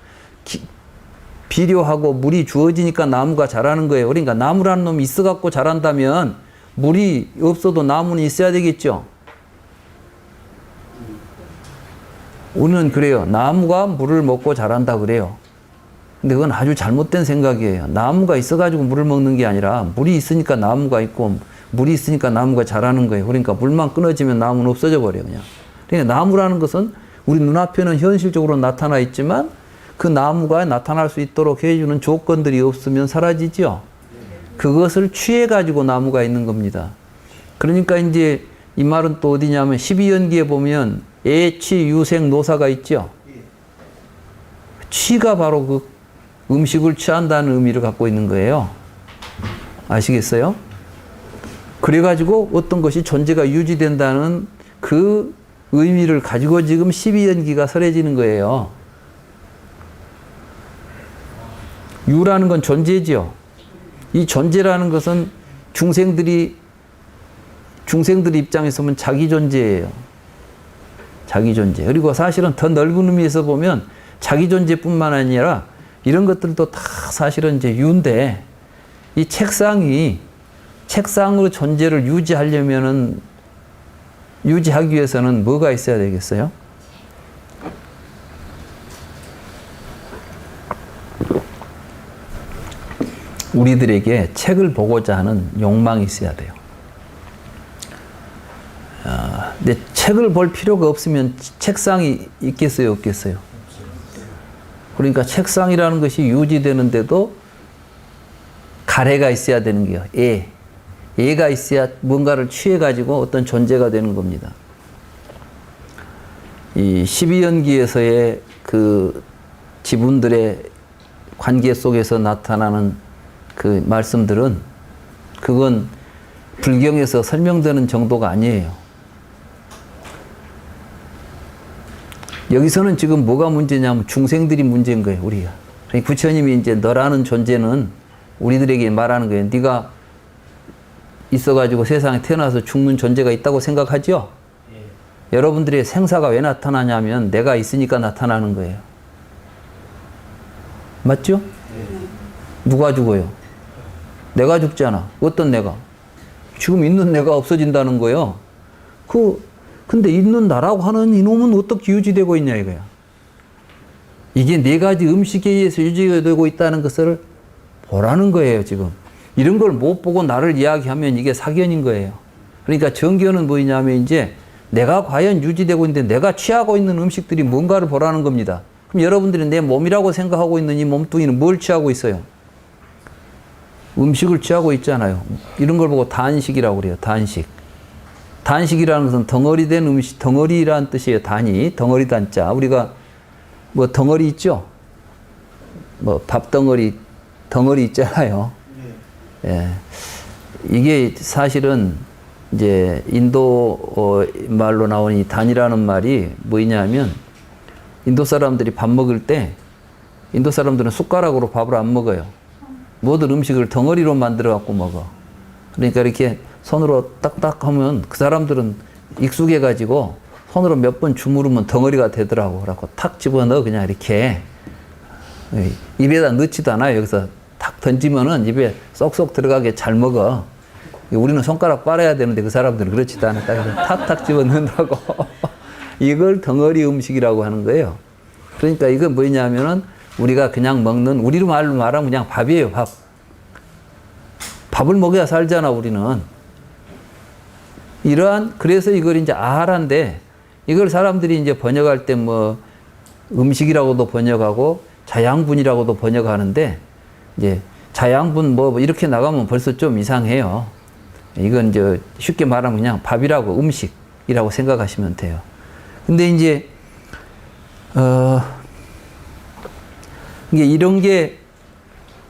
비료하고 물이 주어지니까 나무가 자라는 거예요. 그러니까 나무라는 놈이 있어갖고 자란다면 물이 없어도 나무는 있어야 되겠죠. 우리는 그래요. 나무가 물을 먹고 자란다 그래요. 근데 그건 아주 잘못된 생각이에요. 나무가 있어가지고 물을 먹는 게 아니라 물이 있으니까 나무가 있고 물이 있으니까 나무가 자라는 거예요. 그러니까 물만 끊어지면 나무는 없어져 버려요, 그냥. 그러니까 나무라는 것은 우리 눈앞에는 현실적으로 나타나 있지만 그 나무가 나타날 수 있도록 해주는 조건들이 없으면 사라지죠. 그것을 취해가지고 나무가 있는 겁니다. 그러니까 이제 이 말은 또 어디냐면 12연기에 보면 애취, 유생, 노사가 있죠. 취가 바로 그 음식을 취한다는 의미를 갖고 있는 거예요. 아시겠어요? 그래가지고 어떤 것이 존재가 유지된다는 그 의미를 가지고 지금 12연기가 설해지는 거예요. 유라는 건 존재지요. 이 존재라는 것은 중생들이 입장에서 보면 자기 존재예요. 자기 존재. 그리고 사실은 더 넓은 의미에서 보면 자기 존재뿐만 아니라 이런 것들도 다 사실은 이제 유인데, 이 책상으로 존재를 유지하기 위해서는 뭐가 있어야 되겠어요? 우리들에게 책을 보고자 하는 욕망이 있어야 돼요. 근데 책을 볼 필요가 없으면 책상이 있겠어요, 없겠어요? 그러니까 책상이라는 것이 유지되는데도 가래가 있어야 되는 거예요. 애가 있어야 뭔가를 취해가지고 어떤 존재가 되는 겁니다. 이 12연기에서의 그 지분들의 관계 속에서 나타나는 그 말씀들은, 그건 불경에서 설명되는 정도가 아니에요. 여기서는 지금 뭐가 문제냐면 중생들이 문제인 거예요, 우리가. 그러니까 부처님이 이제 너라는 존재는 우리들에게 말하는 거예요. 네가 있어가지고 세상에 태어나서 죽는 존재가 있다고 생각하죠? 여러분들의 생사가 왜 나타나냐면 내가 있으니까 나타나는 거예요. 맞죠? 누가 죽어요? 내가 죽잖아. 어떤 내가? 지금 있는 내가 없어진다는 거예요. 근데 있는 나라고 하는 이놈은 어떻게 유지되고 있냐 이거야. 이게 네 가지 음식에 의해서 유지되고 있다는 것을 보라는 거예요, 지금. 이런 걸 못 보고 나를 이야기하면 이게 사견인 거예요. 그러니까 정견은 뭐냐면 이제 내가 과연 유지되고 있는데 내가 취하고 있는 음식들이 뭔가를 보라는 겁니다. 그럼 여러분들이 내 몸이라고 생각하고 있는 이 몸뚱이는 뭘 취하고 있어요? 음식을 취하고 있잖아요. 이런 걸 보고 단식이라고 그래요. 단식. 단식이라는 것은 덩어리된 음식, 덩어리란 뜻이에요. 단이, 덩어리 단자. 우리가 뭐 덩어리 있죠? 뭐 밥덩어리, 덩어리 있잖아요. 예. 이게 사실은 이제 인도 말로 나온 이 단이라는 말이 뭐냐면 인도 사람들이 밥 먹을 때 인도 사람들은 숟가락으로 밥을 안 먹어요. 모든 음식을 덩어리로 만들어 갖고 먹어. 그러니까 이렇게 손으로 딱딱 하면 그 사람들은 익숙해 가지고 손으로 몇 번 주무르면 덩어리가 되더라고. 그래갖고 탁 집어넣어 그냥 이렇게 입에다 넣지도 않아요. 여기서 탁 던지면은 입에 쏙쏙 들어가게 잘 먹어. 우리는 손가락 빨아야 되는데 그 사람들은 그렇지도 않아. 탁탁 집어넣는다고. 이걸 덩어리 음식이라고 하는 거예요. 그러니까 이건 뭐냐면은 우리가 그냥 먹는, 우리 말로 말하면 그냥 밥이에요, 밥. 밥을 먹어야 살잖아, 우리는. 그래서 이걸 이제 아하라인데, 이걸 사람들이 이제 번역할 때 뭐 음식이라고도 번역하고 자양분이라고도 번역하는데, 이제 자양분 뭐 이렇게 나가면 벌써 좀 이상해요. 이건 이제 쉽게 말하면 그냥 밥이라고, 음식이라고 생각하시면 돼요. 근데 이제, 이게 이런 게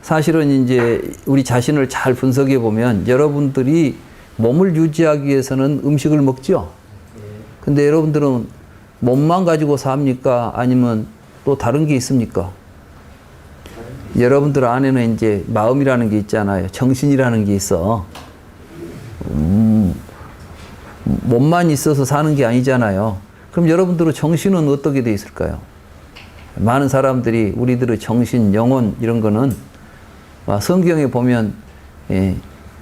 사실은 이제 우리 자신을 잘 분석해 보면 여러분들이 몸을 유지하기 위해서는 음식을 먹죠. 근데 여러분들은 몸만 가지고 삽니까? 아니면 또 다른 게 있습니까? 여러분들 안에는 이제 마음이라는 게 있잖아요. 정신이라는 게 있어. 몸만 있어서 사는 게 아니잖아요. 그럼 여러분들의 정신은 어떻게 돼 있을까요? 많은 사람들이 우리들의 정신, 영혼 이런 거는 성경에 보면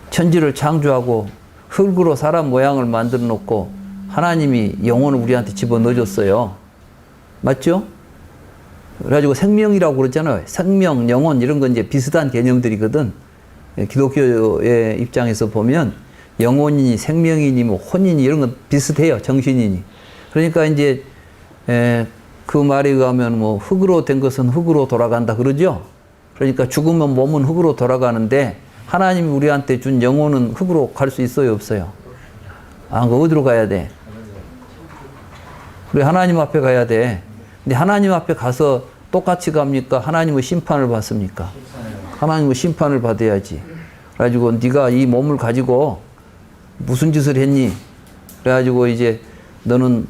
천지를 창조하고 흙으로 사람 모양을 만들어 놓고 하나님이 영혼을 우리한테 집어넣어 줬어요. 맞죠? 그래가지고 생명이라고 그러잖아요. 생명, 영혼 이런 건 이제 비슷한 개념들이거든. 기독교의 입장에서 보면 영혼이니 생명이니 뭐 혼이니 이런 건 비슷해요. 정신이니. 그러니까 이제 그 말에 의하면 뭐 흙으로 된 것은 흙으로 돌아간다 그러죠. 그러니까 죽으면 몸은 흙으로 돌아가는데 하나님이 우리한테 준 영혼은 흙으로 갈 수 있어요, 없어요? 그 어디로 가야 돼? 우리 하나님 앞에 가야 돼. 근데 하나님 앞에 가서 똑같이 갑니까? 하나님의 심판을 받습니까? 하나님의 심판을 받아야지. 그래가지고 네가 이 몸을 가지고 무슨 짓을 했니? 그래가지고 이제 너는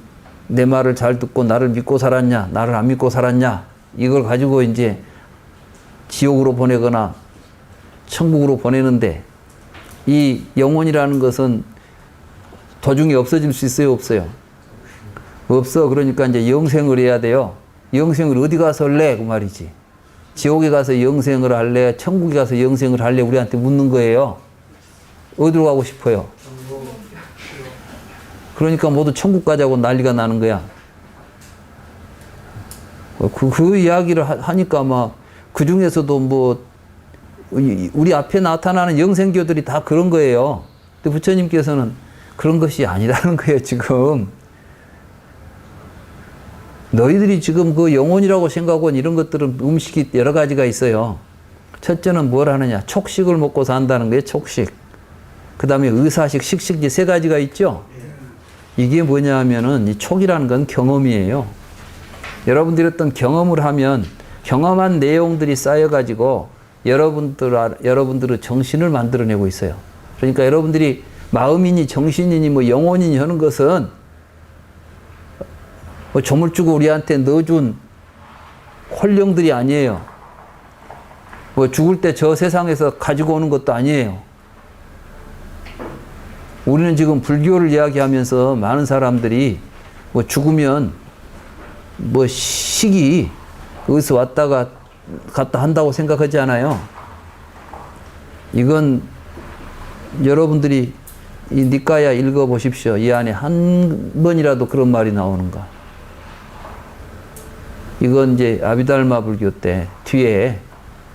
내 말을 잘 듣고 나를 믿고 살았냐? 나를 안 믿고 살았냐? 이걸 가지고 이제 지옥으로 보내거나 천국으로 보내는데 이 영혼이라는 것은 도중에 없어질 수 있어요, 없어요? 없어. 그러니까 이제 영생을 해야 돼요. 영생을 어디 가서 할래? 그 말이지. 지옥에 가서 영생을 할래? 천국에 가서 영생을 할래? 우리한테 묻는 거예요. 어디로 가고 싶어요? 그러니까 모두 천국 가자고 난리가 나는 거야. 그 이야기를 하니까 막 그 중에서도 뭐 우리 앞에 나타나는 영생교들이 다 그런 거예요. 근데 부처님께서는 그런 것이 아니라는 거예요, 지금. 너희들이 지금 그 영혼이라고 생각하고 이런 것들은 음식이 여러 가지가 있어요. 첫째는 뭘 하느냐? 촉식을 먹고 산다는 거예요, 촉식. 그 다음에 의사식, 식식지 세 가지가 있죠? 이게 뭐냐 하면은 이 촉이라는 건 경험이에요. 여러분들이 어떤 경험을 하면 경험한 내용들이 쌓여가지고 여러분들의 정신을 만들어내고 있어요. 그러니까 여러분들이 마음이니 정신이니 뭐 영혼이니 하는 것은 뭐 조물주고 우리한테 넣어준 혼령들이 아니에요. 뭐 죽을 때 저 세상에서 가지고 오는 것도 아니에요. 우리는 지금 불교를 이야기하면서 많은 사람들이 뭐 죽으면 뭐 식이 어디서 왔다가 갔다 한다고 생각하지 않아요. 이건 여러분들이 이 니까야 읽어보십시오. 이 안에 한 번이라도 그런 말이 나오는가. 이건 이제 아비달마 불교 때 뒤에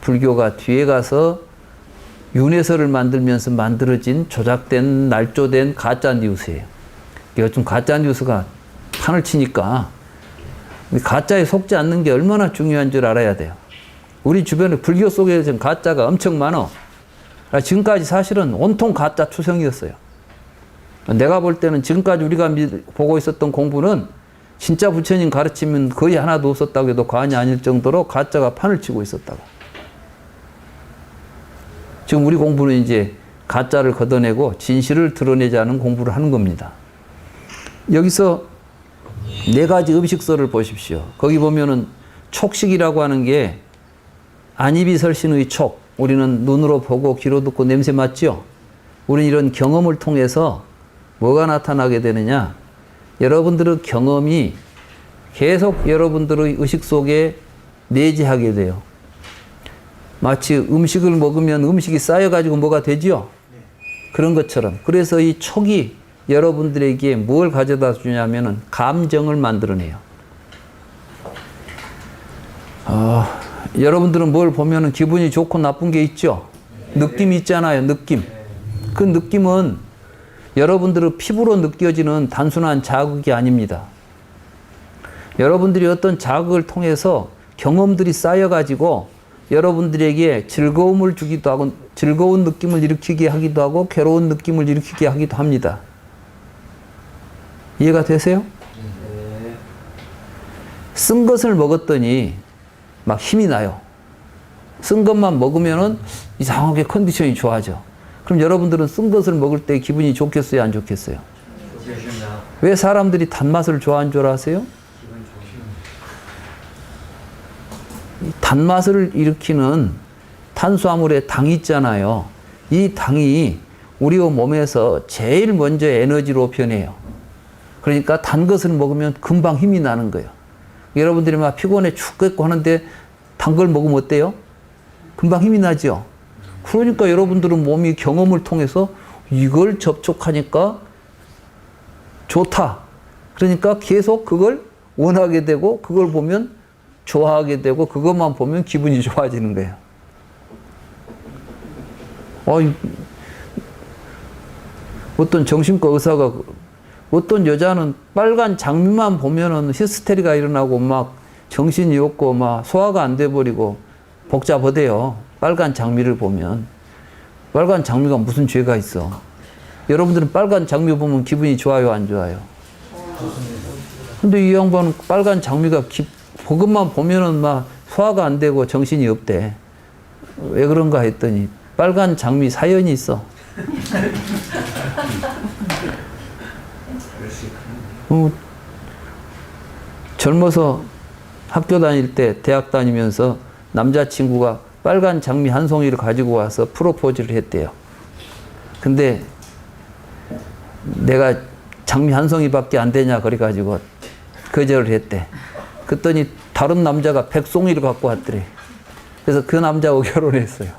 불교가 뒤에 가서 윤회설을 만들면서 만들어진 조작된 날조된 가짜 뉴스예요. 요즘 가짜 뉴스가 판을 치니까 가짜에 속지 않는 게 얼마나 중요한 줄 알아야 돼요. 우리 주변에 불교 속에 지금 가짜가 엄청 많아. 지금까지 사실은 온통 가짜 추성이었어요. 내가 볼 때는 지금까지 우리가 보고 있었던 공부는 진짜 부처님 가르치면 거의 하나도 없었다고 해도 과언이 아닐 정도로 가짜가 판을 치고 있었다고. 지금 우리 공부는 이제 가짜를 걷어내고 진실을 드러내자는 공부를 하는 겁니다. 여기서 4가지 음식설을 보십시오. 거기 보면은 촉식이라고 하는 게 안이비설신의 촉. 우리는 눈으로 보고 귀로 듣고 냄새 맡죠. 우리는 이런 경험을 통해서 뭐가 나타나게 되느냐. 여러분들의 경험이 계속 여러분들의 의식 속에 내재하게 돼요. 마치 음식을 먹으면 음식이 쌓여가지고 뭐가 되지요? 그런 것처럼. 그래서 이 촉이 여러분들에게 뭘 가져다 주냐면은 감정을 만들어내요. 여러분들은 뭘 보면은 기분이 좋고 나쁜 게 있죠? 느낌이 있잖아요, 느낌. 그 느낌은 여러분들의 피부로 느껴지는 단순한 자극이 아닙니다. 여러분들이 어떤 자극을 통해서 경험들이 쌓여가지고 여러분들에게 즐거움을 주기도 하고, 즐거운 느낌을 일으키게 하기도 하고, 괴로운 느낌을 일으키게 하기도 합니다. 이해가 되세요? 쓴 것을 먹었더니 막 힘이 나요. 쓴 것만 먹으면은 이상하게 컨디션이 좋아져. 그럼 여러분들은 쓴 것을 먹을 때 기분이 좋겠어요, 안 좋겠어요? 왜 사람들이 단맛을 좋아하는 줄 아세요? 단맛을 일으키는 탄수화물에 당이 있잖아요. 이 당이 우리 몸에서 제일 먼저 에너지로 변해요. 그러니까 단 것을 먹으면 금방 힘이 나는 거예요. 여러분들이 막 피곤해 죽겠고 하는데 단 걸 먹으면 어때요? 금방 힘이 나죠. 그러니까 여러분들은 몸이 경험을 통해서 이걸 접촉하니까 좋다. 그러니까 계속 그걸 원하게 되고 그걸 보면 좋아하게 되고 그것만 보면 기분이 좋아지는 거예요. 어떤 정신과 의사가 어떤 여자는 빨간 장미만 보면은 히스테리가 일어나고 막 정신이 없고 막 소화가 안 돼 버리고 복잡하대요. 빨간 장미를 보면. 빨간 장미가 무슨 죄가 있어? 여러분들은 빨간 장미 보면 기분이 좋아요, 안 좋아요? 근데 이 양반은 빨간 장미가 그것만 보면은 막 소화가 안 되고 정신이 없대. 왜 그런가 했더니 빨간 장미 사연이 있어. 젊어서 학교 다닐 때, 대학 다니면서 남자친구가 빨간 장미 한 송이를 가지고 와서 프로포즈를 했대요. 근데 내가 장미 한 송이밖에 안 되냐 그래가지고 거절을 했대. 그랬더니 다른 남자가 100송이를 갖고 왔더래. 그래서 그 남자하고 결혼했어요.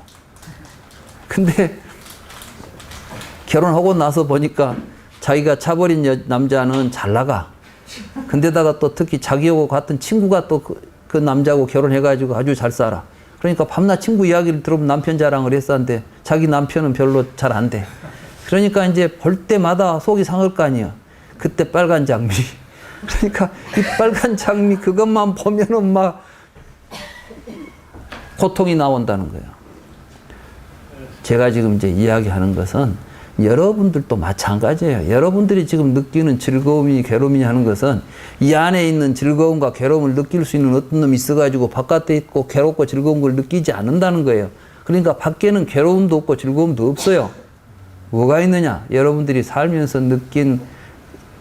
근데 결혼하고 나서 보니까 자기가 차버린 남자는 잘 나가. 근데다가 또 특히 자기하고 같은 친구가 또 그 남자하고 결혼해가지고 아주 잘 살아. 그러니까 밤낮 친구 이야기를 들으면 남편 자랑을 했었는데 자기 남편은 별로 잘 안 돼. 그러니까 이제 볼 때마다 속이 상할 거 아니야. 그때 빨간 장미. 그러니까 이 빨간 장미 그것만 보면은 막 고통이 나온다는 거예요. 제가 지금 이제 이야기하는 것은 여러분들도 마찬가지예요. 여러분들이 지금 느끼는 즐거움이 괴로움이 하는 것은 이 안에 있는 즐거움과 괴로움을 느낄 수 있는 어떤 놈이 있어가지고 바깥에 있고 괴롭고 즐거운 걸 느끼지 않는다는 거예요. 그러니까 밖에는 괴로움도 없고 즐거움도 없어요. 뭐가 있느냐? 여러분들이 살면서 느낀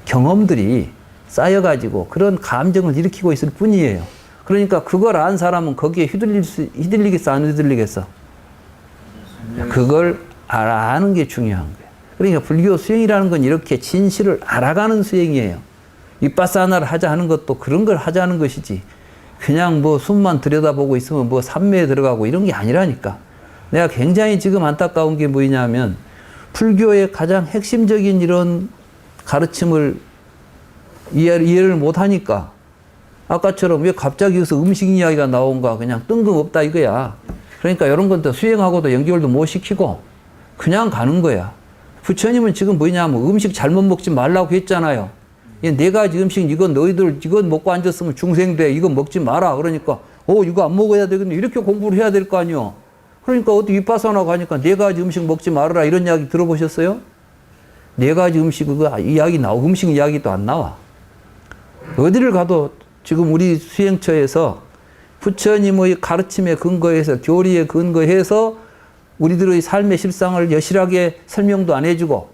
경험들이 쌓여가지고 그런 감정을 일으키고 있을 뿐이에요. 그러니까 그걸 안 사람은 거기에 휘둘리겠어, 안 휘둘리겠어? 그걸 알아가는 게 중요한 거예요. 그러니까 불교 수행이라는 건 이렇게 진실을 알아가는 수행이에요. 윗바사나를 하자 하는 것도 그런 걸 하자는 것이지. 그냥 뭐 숨만 들여다보고 있으면 뭐 삼매에 들어가고 이런 게 아니라니까. 내가 굉장히 지금 안타까운 게 뭐냐면 불교의 가장 핵심적인 이런 가르침을 이해를 못하니까 아까처럼 왜 갑자기 여기서 음식 이야기가 나온가 그냥 뜬금없다 이거야. 그러니까 이런 것도 수행하고도 연결도 못 시키고 그냥 가는 거야. 부처님은 지금 뭐냐면 음식 잘못 먹지 말라고 했잖아요. 네 가지 음식 이건 너희들 이건 먹고 앉았으면 중생돼 이건 먹지 마라. 그러니까 이거 안 먹어야 되겠네. 이렇게 공부를 해야 될 거 아니요. 그러니까 어디 위파사나 가니까 네 가지 음식 먹지 말아라 이런 이야기 들어보셨어요? 네 가지 음식 그거 이야기 음식 이야기도 안 나와. 어디를 가도 지금 우리 수행처에서 부처님의 가르침에 근거해서 교리에 근거해서 우리들의 삶의 실상을 여실하게 설명도 안 해주고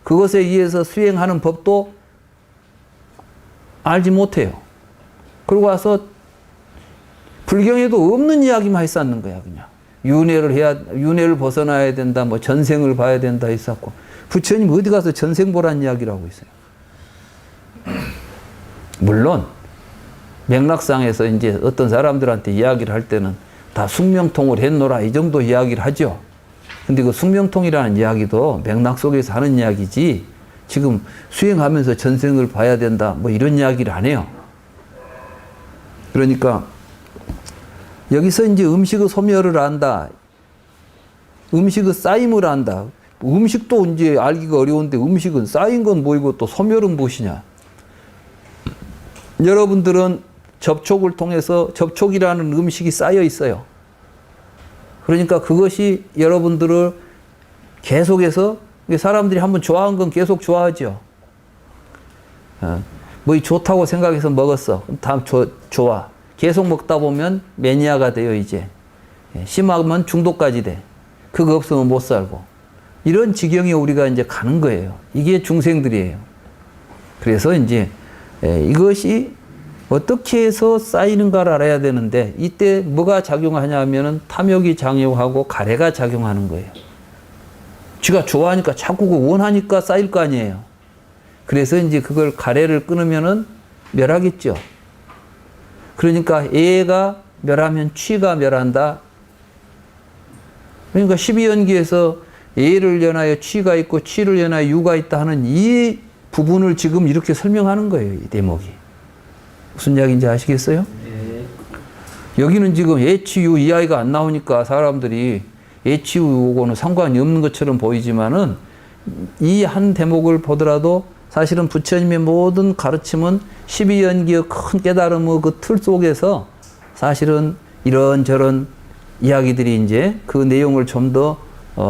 그것에 의해서 수행하는 법도 알지 못해요. 그러고 와서 불경에도 없는 이야기만 했었는 거야 그냥. 윤회를 벗어나야 된다, 뭐 전생을 봐야 된다 했었고 부처님 어디 가서 전생 보란 이야기를 하고 있어요. 물론 맥락상에서 이제 어떤 사람들한테 이야기를 할 때는 다 숙명통을 했노라 이 정도 이야기를 하죠. 근데 그 숙명통이라는 이야기도 맥락 속에서 하는 이야기지 지금 수행하면서 전생을 봐야 된다 뭐 이런 이야기를 안 해요. 그러니까 여기서 이제 음식의 소멸을 안다. 음식의 쌓임을 안다. 음식도 이제 알기가 어려운데 음식은 쌓인 건 뭐이고 또 소멸은 무엇이냐. 여러분들은 접촉을 통해서 접촉이라는 음식이 쌓여 있어요. 그러니까 그것이 여러분들을 계속해서 사람들이 한번 좋아한 건 계속 좋아하죠. 뭐 좋다고 생각해서 먹었어. 그럼 다음 좋아. 계속 먹다 보면 매니아가 돼요 이제. 심하면 중독까지 돼. 그거 없으면 못 살고. 이런 지경에 우리가 이제 가는 거예요. 이게 중생들이에요. 그래서 이제 이것이 어떻게 해서 쌓이는가를 알아야 되는데 이때 뭐가 작용하냐 하면은 탐욕이 작용하고 가래가 작용하는 거예요. 쥐가 좋아하니까 자꾸 그 원하니까 쌓일 거 아니에요. 그래서 이제 그걸 가래를 끊으면은 멸하겠죠. 그러니까 애가 멸하면 취가 멸한다. 그러니까 12연기에서 애를 연하여 취가 있고 취를 연하여 유가 있다 하는 이 부분을 지금 이렇게 설명하는 거예요. 이 대목이. 무슨 이야기인지 아시겠어요? 네. 여기는 지금 애취유 이야기가 안 나오니까 사람들이 애취유하고는 상관이 없는 것처럼 보이지만은 이 한 대목을 보더라도 사실은 부처님의 모든 가르침은 12연기의 큰 깨달음의 그 틀 속에서 사실은 이런저런 이야기들이 이제 그 내용을 좀 더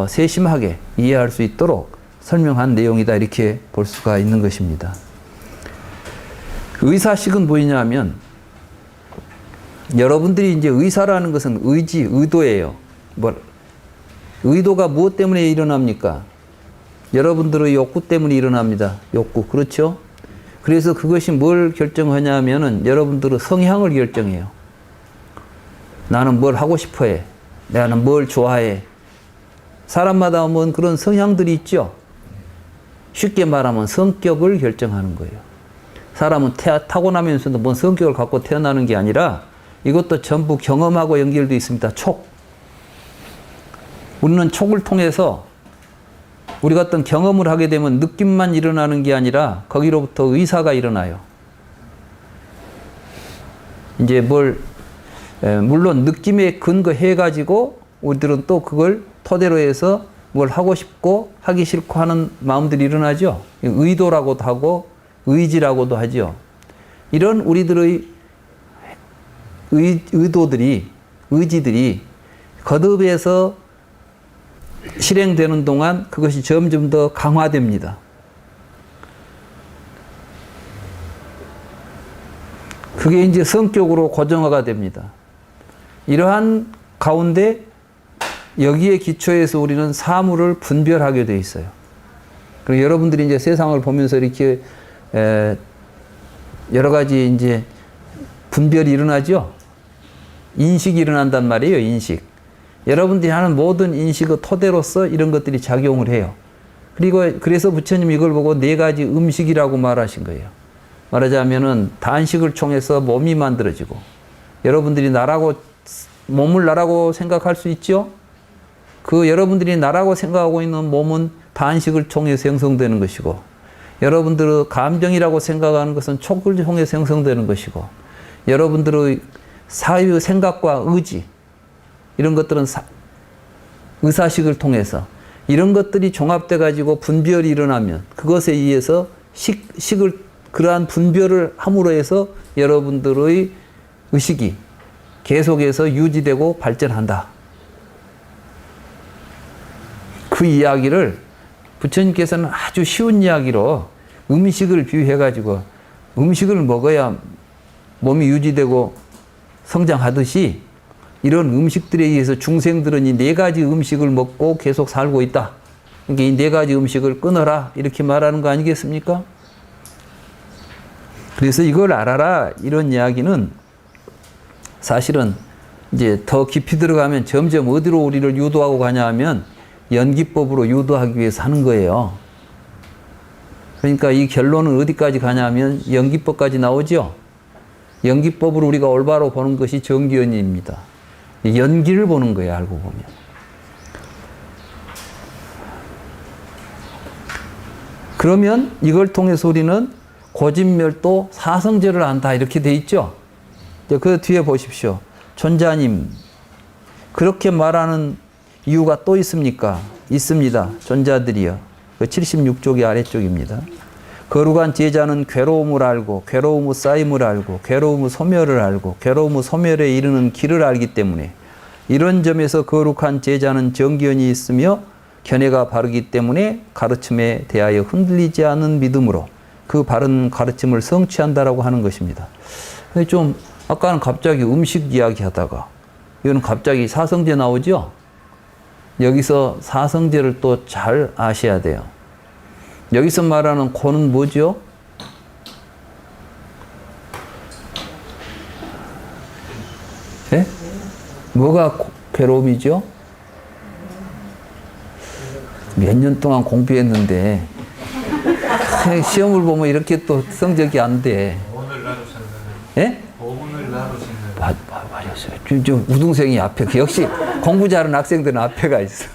세심하게 이해할 수 있도록 설명한 내용이다 이렇게 볼 수가 있는 것입니다. 의사식은 뭐냐면 여러분들이 이제 의사라는 것은 의지, 의도예요. 의도가 무엇 때문에 일어납니까? 여러분들의 욕구 때문에 일어납니다. 욕구. 그렇죠? 그래서 그것이 뭘 결정하냐 하면은 여러분들의 성향을 결정해요. 나는 뭘 하고 싶어 해. 나는 뭘 좋아해. 사람마다 뭐 그런 성향들이 있죠. 쉽게 말하면 성격을 결정하는 거예요. 사람은 타고나면서도 뭔 성격을 갖고 태어나는 게 아니라 이것도 전부 경험하고 연결되어 있습니다. 촉. 우리는 촉을 통해서 우리가 어떤 경험을 하게 되면 느낌만 일어나는 게 아니라 거기로부터 의사가 일어나요. 이제 물론 느낌에 근거해가지고 우리들은 또 그걸 토대로 해서 뭘 하고 싶고 하기 싫고 하는 마음들이 일어나죠. 의도라고도 하고 의지라고도 하죠. 이런 우리들의 의지들이 거듭해서 실행되는 동안 그것이 점점 더 강화됩니다. 그게 이제 성격으로 고정화가 됩니다. 이러한 가운데 여기에 기초해서 우리는 사물을 분별하게 돼 있어요. 그리고 여러분들이 이제 세상을 보면서 이렇게 여러 가지 이제 분별이 일어나죠. 인식이 일어난단 말이에요. 인식. 여러분들이 하는 모든 인식의 토대로서 이런 것들이 작용을 해요. 그래서 부처님 이걸 보고 네 가지 음식이라고 말하신 거예요. 말하자면은 단식을 통해서 몸이 만들어지고 여러분들이 몸을 나라고 생각할 수 있죠? 그 여러분들이 나라고 생각하고 있는 몸은 단식을 통해서 형성되는 것이고, 여러분들의 감정이라고 생각하는 것은 촉을 통해서 형성되는 것이고, 여러분들의 사유 생각과 의지, 이런 것들은 의사식을 통해서, 이런 것들이 종합돼 가지고 분별이 일어나면 그것에 의해서 식을, 그러한 분별을 함으로 해서 여러분들의 의식이 계속해서 유지되고 발전한다. 그 이야기를 부처님께서는 아주 쉬운 이야기로 음식을 비유해 가지고, 음식을 먹어야 몸이 유지되고 성장하듯이 이런 음식들에 의해서 중생들은 이 네 가지 음식을 먹고 계속 살고 있다. 그러니까 이 네 가지 음식을 끊어라, 이렇게 말하는 거 아니겠습니까? 그래서 이걸 알아라, 이런 이야기는 사실은 이제 더 깊이 들어가면 점점 어디로 우리를 유도하고 가냐 하면 연기법으로 유도하기 위해서 하는 거예요. 그러니까 이 결론은 어디까지 가냐 하면 연기법까지 나오죠. 연기법으로 우리가 올바로 보는 것이 정기연입니다. 연기를 보는 거예요, 알고 보면. 그러면 이걸 통해서 우리는 고진멸도 사성제를 안다, 이렇게 돼 있죠. 그 뒤에 보십시오. 존자님, 그렇게 말하는 이유가 또 있습니까? 있습니다. 존자들이요. 그 76쪽이 아래쪽입니다. 거룩한 제자는 괴로움을 알고, 괴로움의 쌓임을 알고, 괴로움의 소멸을 알고, 괴로움의 소멸에 이르는 길을 알기 때문에, 이런 점에서 거룩한 제자는 정견이 있으며 견해가 바르기 때문에 가르침에 대하여 흔들리지 않는 믿음으로 그 바른 가르침을 성취한다라고 하는 것입니다. 좀 아까는 갑자기 음식 이야기 하다가 이거는 갑자기 사성제 나오죠? 여기서 사성제를 또 잘 아셔야 돼요. 여기서 말하는 고는 뭐죠? 네? 뭐가 괴로움이죠? 몇 년 동안 공부했는데 시험을 보면 이렇게 또 성적이 안 돼. 오늘 나누셨는. 예? 오늘 나누시는. 맞았어요. 좀 우등생이 앞에, 역시 공부 잘하는 학생들은 앞에가 있어.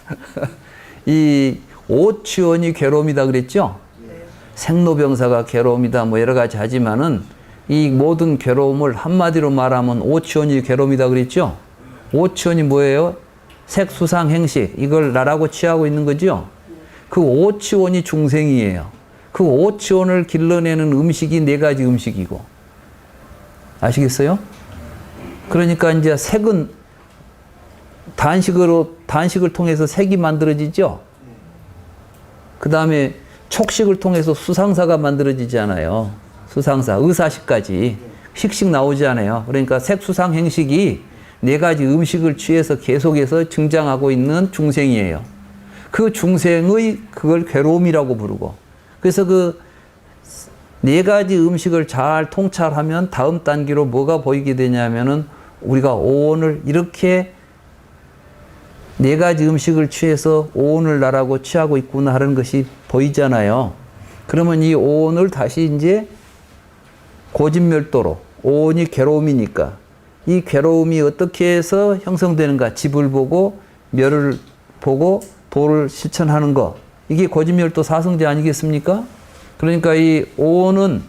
이 오치원이 괴로움이다 그랬죠? 생로병사가 괴로움이다, 뭐 여러 가지 하지만은 이 모든 괴로움을 한마디로 말하면 오치원이 괴로움이다 그랬죠? 오치원이 뭐예요? 색수상 행식, 이걸 나라고 취하고 있는 거죠? 그 오치원이 중생이에요. 그 오치원을 길러내는 음식이 네 가지 음식이고, 아시겠어요? 그러니까 이제 색은 단식을 통해서 색이 만들어지죠? 그 다음에 촉식을 통해서 수상사가 만들어지잖아요. 수상사, 의사식까지. 식식 나오지 않아요. 그러니까 색수상 행식이 네 가지 음식을 취해서 계속해서 증장하고 있는 중생이에요. 그 중생의 그걸 괴로움이라고 부르고, 그래서 그 네 가지 음식을 잘 통찰하면 다음 단계로 뭐가 보이게 되냐면은 우리가 오온을 이렇게 네 가지 음식을 취해서 오온을 나라고 취하고 있구나 하는 것이 보이잖아요. 그러면 이 오온을 다시 이제 고진멸도로, 오온이 괴로움이니까 이 괴로움이 어떻게 해서 형성되는가, 집을 보고 멸을 보고 도를 실천하는 것, 이게 고진멸도 사성제 아니겠습니까? 그러니까 이 오온은,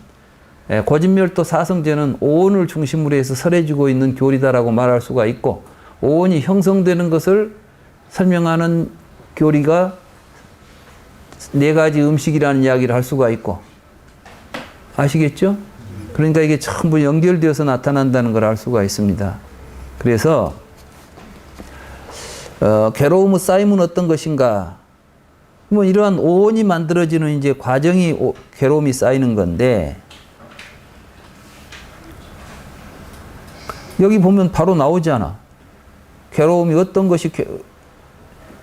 고진멸도 사성제는 오온을 중심으로 해서 설해지고 있는 교리다라고 말할 수가 있고, 오온이 형성되는 것을 설명하는 교리가 네 가지 음식이라는 이야기를 할 수가 있고, 아시겠죠? 그러니까 이게 전부 연결되어서 나타난다는 걸 알 수가 있습니다. 그래서 괴로움의 쌓임은 어떤 것인가? 뭐 이러한 오온이 만들어지는 이제 과정이 괴로움이 쌓이는 건데, 여기 보면 바로 나오잖아. 괴로움이 어떤 것이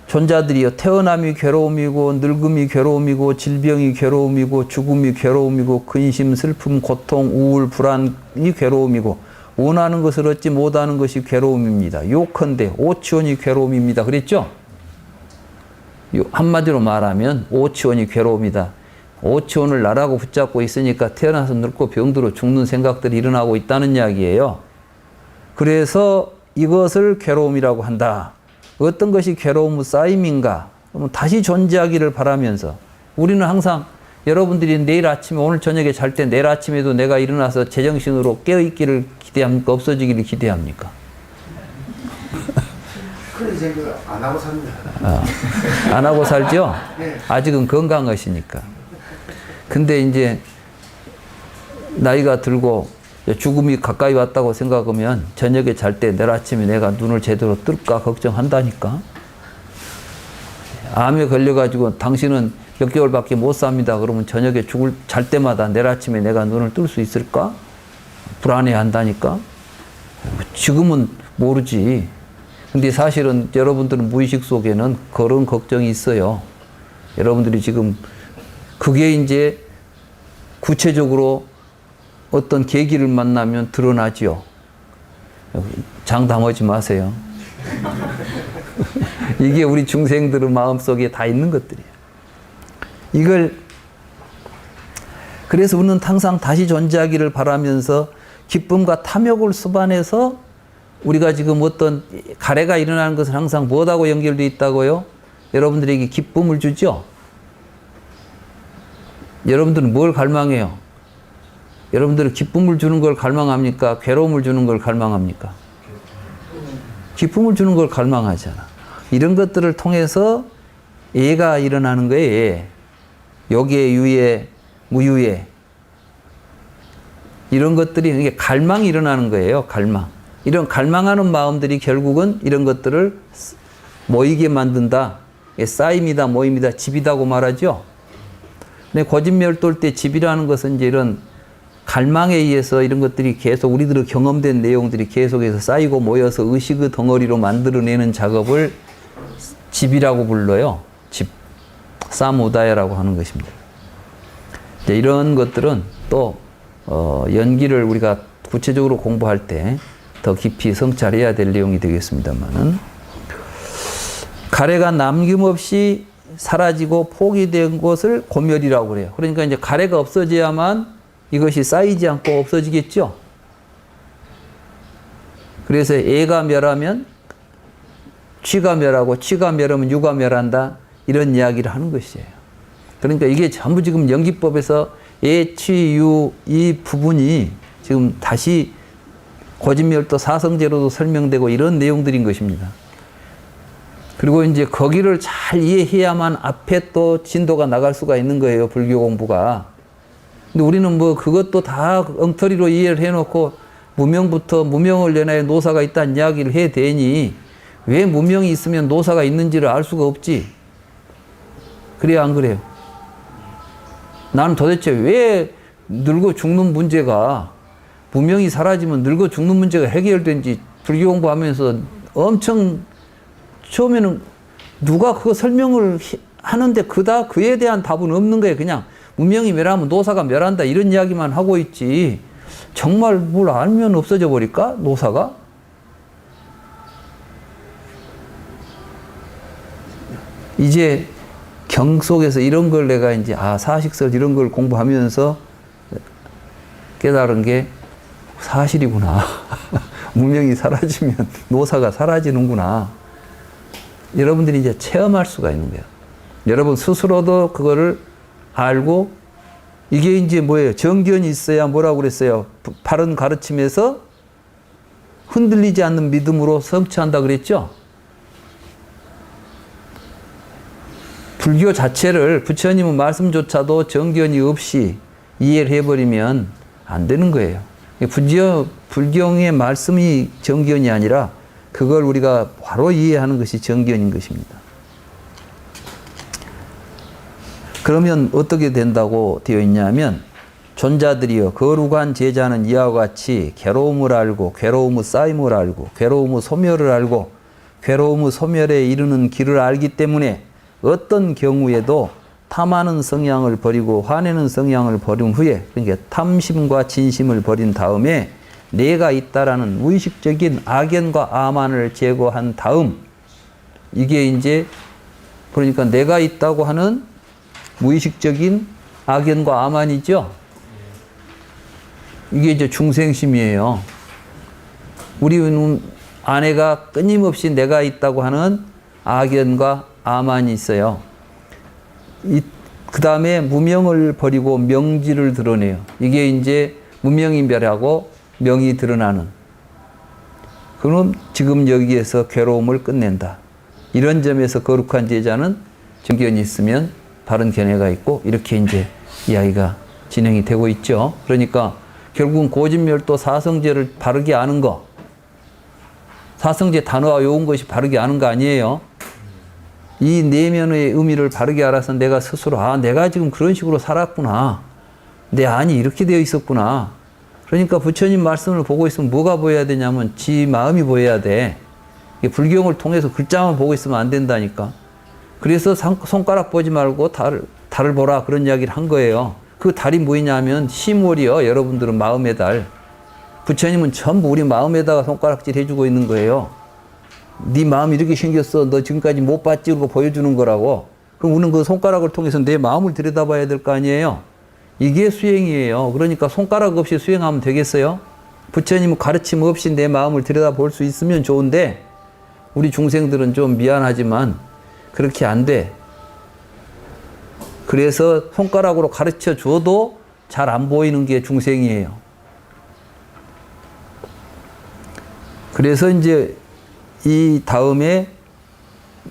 존자들이요, 태어남이 괴로움이고, 늙음이 괴로움이고, 질병이 괴로움이고, 죽음이 괴로움이고, 근심, 슬픔, 고통, 우울, 불안이 괴로움이고, 원하는 것을 얻지 못하는 것이 괴로움입니다. 요컨대 오치원이 괴로움입니다. 그랬죠? 한마디로 말하면 오치원이 괴로움이다. 오치원을 나라고 붙잡고 있으니까 태어나서 늙고 병들어 죽는 생각들이 일어나고 있다는 이야기예요. 그래서 이것을 괴로움이라고 한다. 어떤 것이 괴로움의 쌓임인가? 그러면 다시 존재하기를 바라면서 우리는 항상 여러분들이 내일 아침에 오늘 저녁에 잘 때 내일 아침에도 내가 일어나서 제정신으로 깨어있기를 기대합니까? 없어지기를 기대합니까? 그런 생각을 안 하고 삽니다. 안 하고 살죠? 네. 아직은 건강하시니까. 근데 이제 나이가 들고 죽음이 가까이 왔다고 생각하면 저녁에 잘 때 내일 아침에 내가 눈을 제대로 뜰까 걱정한다니까. 암에 걸려가지고 당신은 몇 개월밖에 못 삽니다. 그러면 저녁에 잘 때마다 내일 아침에 내가 눈을 뜰 수 있을까? 불안해 한다니까. 지금은 모르지. 근데 사실은 여러분들은 무의식 속에는 그런 걱정이 있어요. 여러분들이 지금 그게 이제 구체적으로 어떤 계기를 만나면 드러나지요. 장담하지 마세요. 이게 우리 중생들의 마음속에 다 있는 것들이에요. 이걸 그래서 우리는 항상 다시 존재하기를 바라면서 기쁨과 탐욕을 수반해서 우리가 지금 어떤 가래가 일어나는 것은 항상 무엇하고 연결되어 있다고요? 여러분들에게 기쁨을 주죠? 여러분들은 뭘 갈망해요? 여러분들은 기쁨을 주는 걸 갈망합니까? 괴로움을 주는 걸 갈망합니까? 기쁨을 주는 걸 갈망하잖아. 이런 것들을 통해서 예가 일어나는 거예요. 예. 여기에 유예, 무유예. 이런 것들이 이게 갈망이 일어나는 거예요. 갈망. 이런 갈망하는 마음들이 결국은 이런 것들을 모이게 만든다. 쌓임이다, 모임이다, 집이다고 말하죠. 근데 거짓말 돌 때 집이라는 것은 이제 이런 갈망에 의해서 이런 것들이 계속 우리들의 경험된 내용들이 계속해서 쌓이고 모여서 의식의 덩어리로 만들어내는 작업을 집이라고 불러요. 집. 사무다야라고 하는 것입니다. 이제 이런 것들은 또 연기를 우리가 구체적으로 공부할 때 더 깊이 성찰해야 될 내용이 되겠습니다만은 가래가 남김없이 사라지고 포기된 것을 고멸이라고 그래요. 그러니까 이제 가래가 없어져야만 이것이 쌓이지 않고 없어지겠죠. 그래서 애가 멸하면 취가 멸하고 취가 멸하면 유가 멸한다. 이런 이야기를 하는 것이에요. 그러니까 이게 전부 지금 연기법에서 애, 취, 유 이 부분이 지금 다시 거짓멸도 사성제로도 설명되고 이런 내용들인 것입니다. 그리고 이제 거기를 잘 이해해야만 앞에 또 진도가 나갈 수가 있는 거예요. 불교 공부가. 근데 우리는 뭐 그것도 다 엉터리로 이해를 해놓고 무명부터 무명을 연하여 노사가 있다는 이야기를 해대니 왜 무명이 있으면 노사가 있는지를 알 수가 없지. 그래야 안 그래요? 나는 도대체 왜 늙어 죽는 문제가 무명이 사라지면 늙어 죽는 문제가 해결된지 불교 공부하면서 엄청 처음에는 누가 그거 설명을 하는데 그에 대한 답은 없는 거예요. 그냥 무명이 멸하면 노사가 멸한다 이런 이야기만 하고 있지 정말 뭘 알면 없어져 버릴까? 노사가? 이제 경 속에서 이런 걸 내가 이제 사식설 이런 걸 공부하면서 깨달은 게 사실이구나. 무명이 사라지면 노사가 사라지는구나. 여러분들이 이제 체험할 수가 있는 거예요. 여러분 스스로도 그거를 알고 이게 이제 뭐예요? 정견이 있어야 뭐라고 그랬어요? 바른 가르침에서 흔들리지 않는 믿음으로 성취한다 그랬죠? 불교 자체를 부처님의 말씀조차도 정견이 없이 이해를 해버리면 안 되는 거예요. 불경의 말씀이 정견이 아니라 그걸 우리가 바로 이해하는 것이 정견인 것입니다. 그러면 어떻게 된다고 되어 있냐면 존자들이여 거룩한 제자는 이와 같이 괴로움을 알고 괴로움의 쌓임을 알고 괴로움의 소멸을 알고 괴로움의 소멸에 이르는 길을 알기 때문에 어떤 경우에도 탐하는 성향을 버리고 화내는 성향을 버린 후에 그러니까 탐심과 진심을 버린 다음에 내가 있다라는 무의식적인 악연과 아만을 제거한 다음 이게 이제 그러니까 내가 있다고 하는 무의식적인 악연과 아만이죠. 이게 이제 중생심이에요. 우리 아내가 끊임없이 내가 있다고 하는 악연과 아만이 있어요. 그 다음에 무명을 버리고 명지를 드러내요. 이게 이제 무명인별하고 명이 드러나는. 그럼 지금 여기에서 괴로움을 끝낸다. 이런 점에서 거룩한 제자는 정견이 있으면 바른 견해가 있고 이렇게 이제 이야기가 진행이 되고 있죠. 그러니까 결국은 고진멸도 사성제를 바르게 아는 거, 사성제 단어와 외운 것이 바르게 아는 거 아니에요. 이 내면의 의미를 바르게 알아서 내가 스스로 내가 지금 그런 식으로 살았구나. 내 안이 이렇게 되어 있었구나. 그러니까 부처님 말씀을 보고 있으면 뭐가 보여야 되냐면 지 마음이 보여야 돼. 불경을 통해서 글자만 보고 있으면 안 된다니까. 그래서 손가락 보지 말고 달을 보라 그런 이야기를 한 거예요. 그 달이 뭐냐면 시몰이요. 여러분들은 마음의 달. 부처님은 전부 우리 마음에다가 손가락질 해주고 있는 거예요. 네 마음이 이렇게 생겼어. 너 지금까지 못 봤지? 그러고 보여주는 거라고. 그럼 우리는 그 손가락을 통해서 내 마음을 들여다봐야 될 거 아니에요. 이게 수행이에요. 그러니까 손가락 없이 수행하면 되겠어요? 부처님 가르침 없이 내 마음을 들여다볼 수 있으면 좋은데 우리 중생들은 좀 미안하지만 그렇게 안 돼. 그래서 손가락으로 가르쳐 줘도 잘 안 보이는 게 중생이에요. 그래서 이제 이 다음에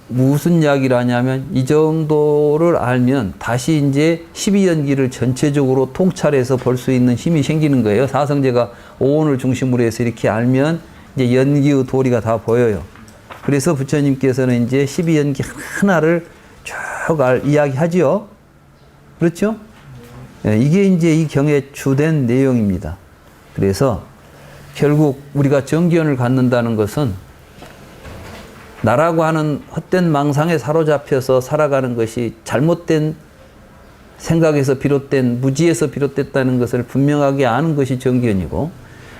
무슨 이야기를 하냐면 이 정도를 알면 다시 이제 12연기를 전체적으로 통찰해서 볼 수 있는 힘이 생기는 거예요. 사성제가 오온을 중심으로 해서 이렇게 알면 이제 연기의 도리가 다 보여요. 그래서 부처님께서는 이제 12연기 하나를 쭉 이야기하지요. 그렇죠? 이게 이제 이 경의 주된 내용입니다. 그래서 결국 우리가 정견을 갖는다는 것은 나라고 하는 헛된 망상에 사로잡혀서 살아가는 것이 잘못된 생각에서 비롯된 무지에서 비롯됐다는 것을 분명하게 아는 것이 정견이고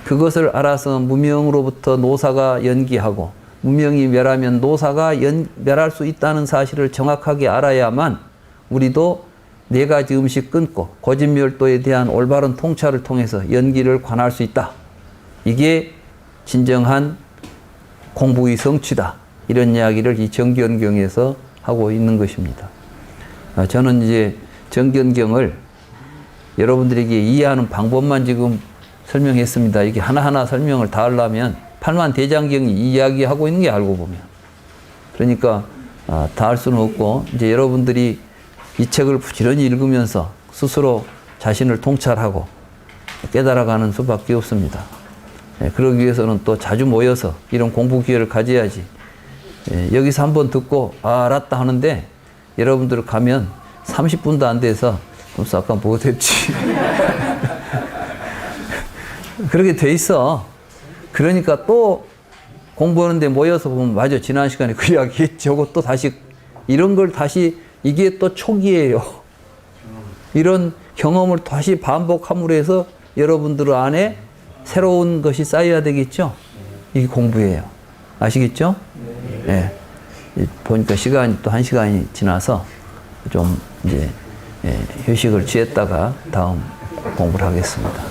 그것을 알아서 무명으로부터 노사가 연기하고 무명이 멸하면 노사가 멸할 수 있다는 사실을 정확하게 알아야만 우리도 네 가지 음식 끊고 고진멸도에 대한 올바른 통찰을 통해서 연기를 관할 수 있다. 이게 진정한 공부의 성취다. 이런 이야기를 이 정견경에서 하고 있는 것입니다. 저는 이제 정견경을 여러분들에게 이해하는 방법만 지금 설명했습니다. 이게 하나하나 설명을 다 하려면 팔만대장경이 이야기하고 있는 게 알고 보면. 그러니까 다 할 수는 없고 이제 여러분들이 이 책을 부지런히 읽으면서 스스로 자신을 통찰하고 깨달아가는 수밖에 없습니다. 그러기 위해서는 또 자주 모여서 이런 공부 기회를 가져야지. 여기서 한번 듣고 알았다 하는데 여러분들 가면 30분도 안 돼서 그래서 아까 못했지. 그렇게 돼 있어. 그러니까 또 공부하는데 모여서 보면 맞아 지난 시간에 그 이야기 했지. 저거 다시 이런 걸 다시 이게 또 초기예요. 이런 경험을 다시 반복함으로 해서 여러분들 안에 새로운 것이 쌓여야 되겠죠. 이게 공부예요. 아시겠죠? 네. 보니까 시간이 또 1시간이 지나서 좀 이제 휴식을 취했다가 다음 공부를 하겠습니다.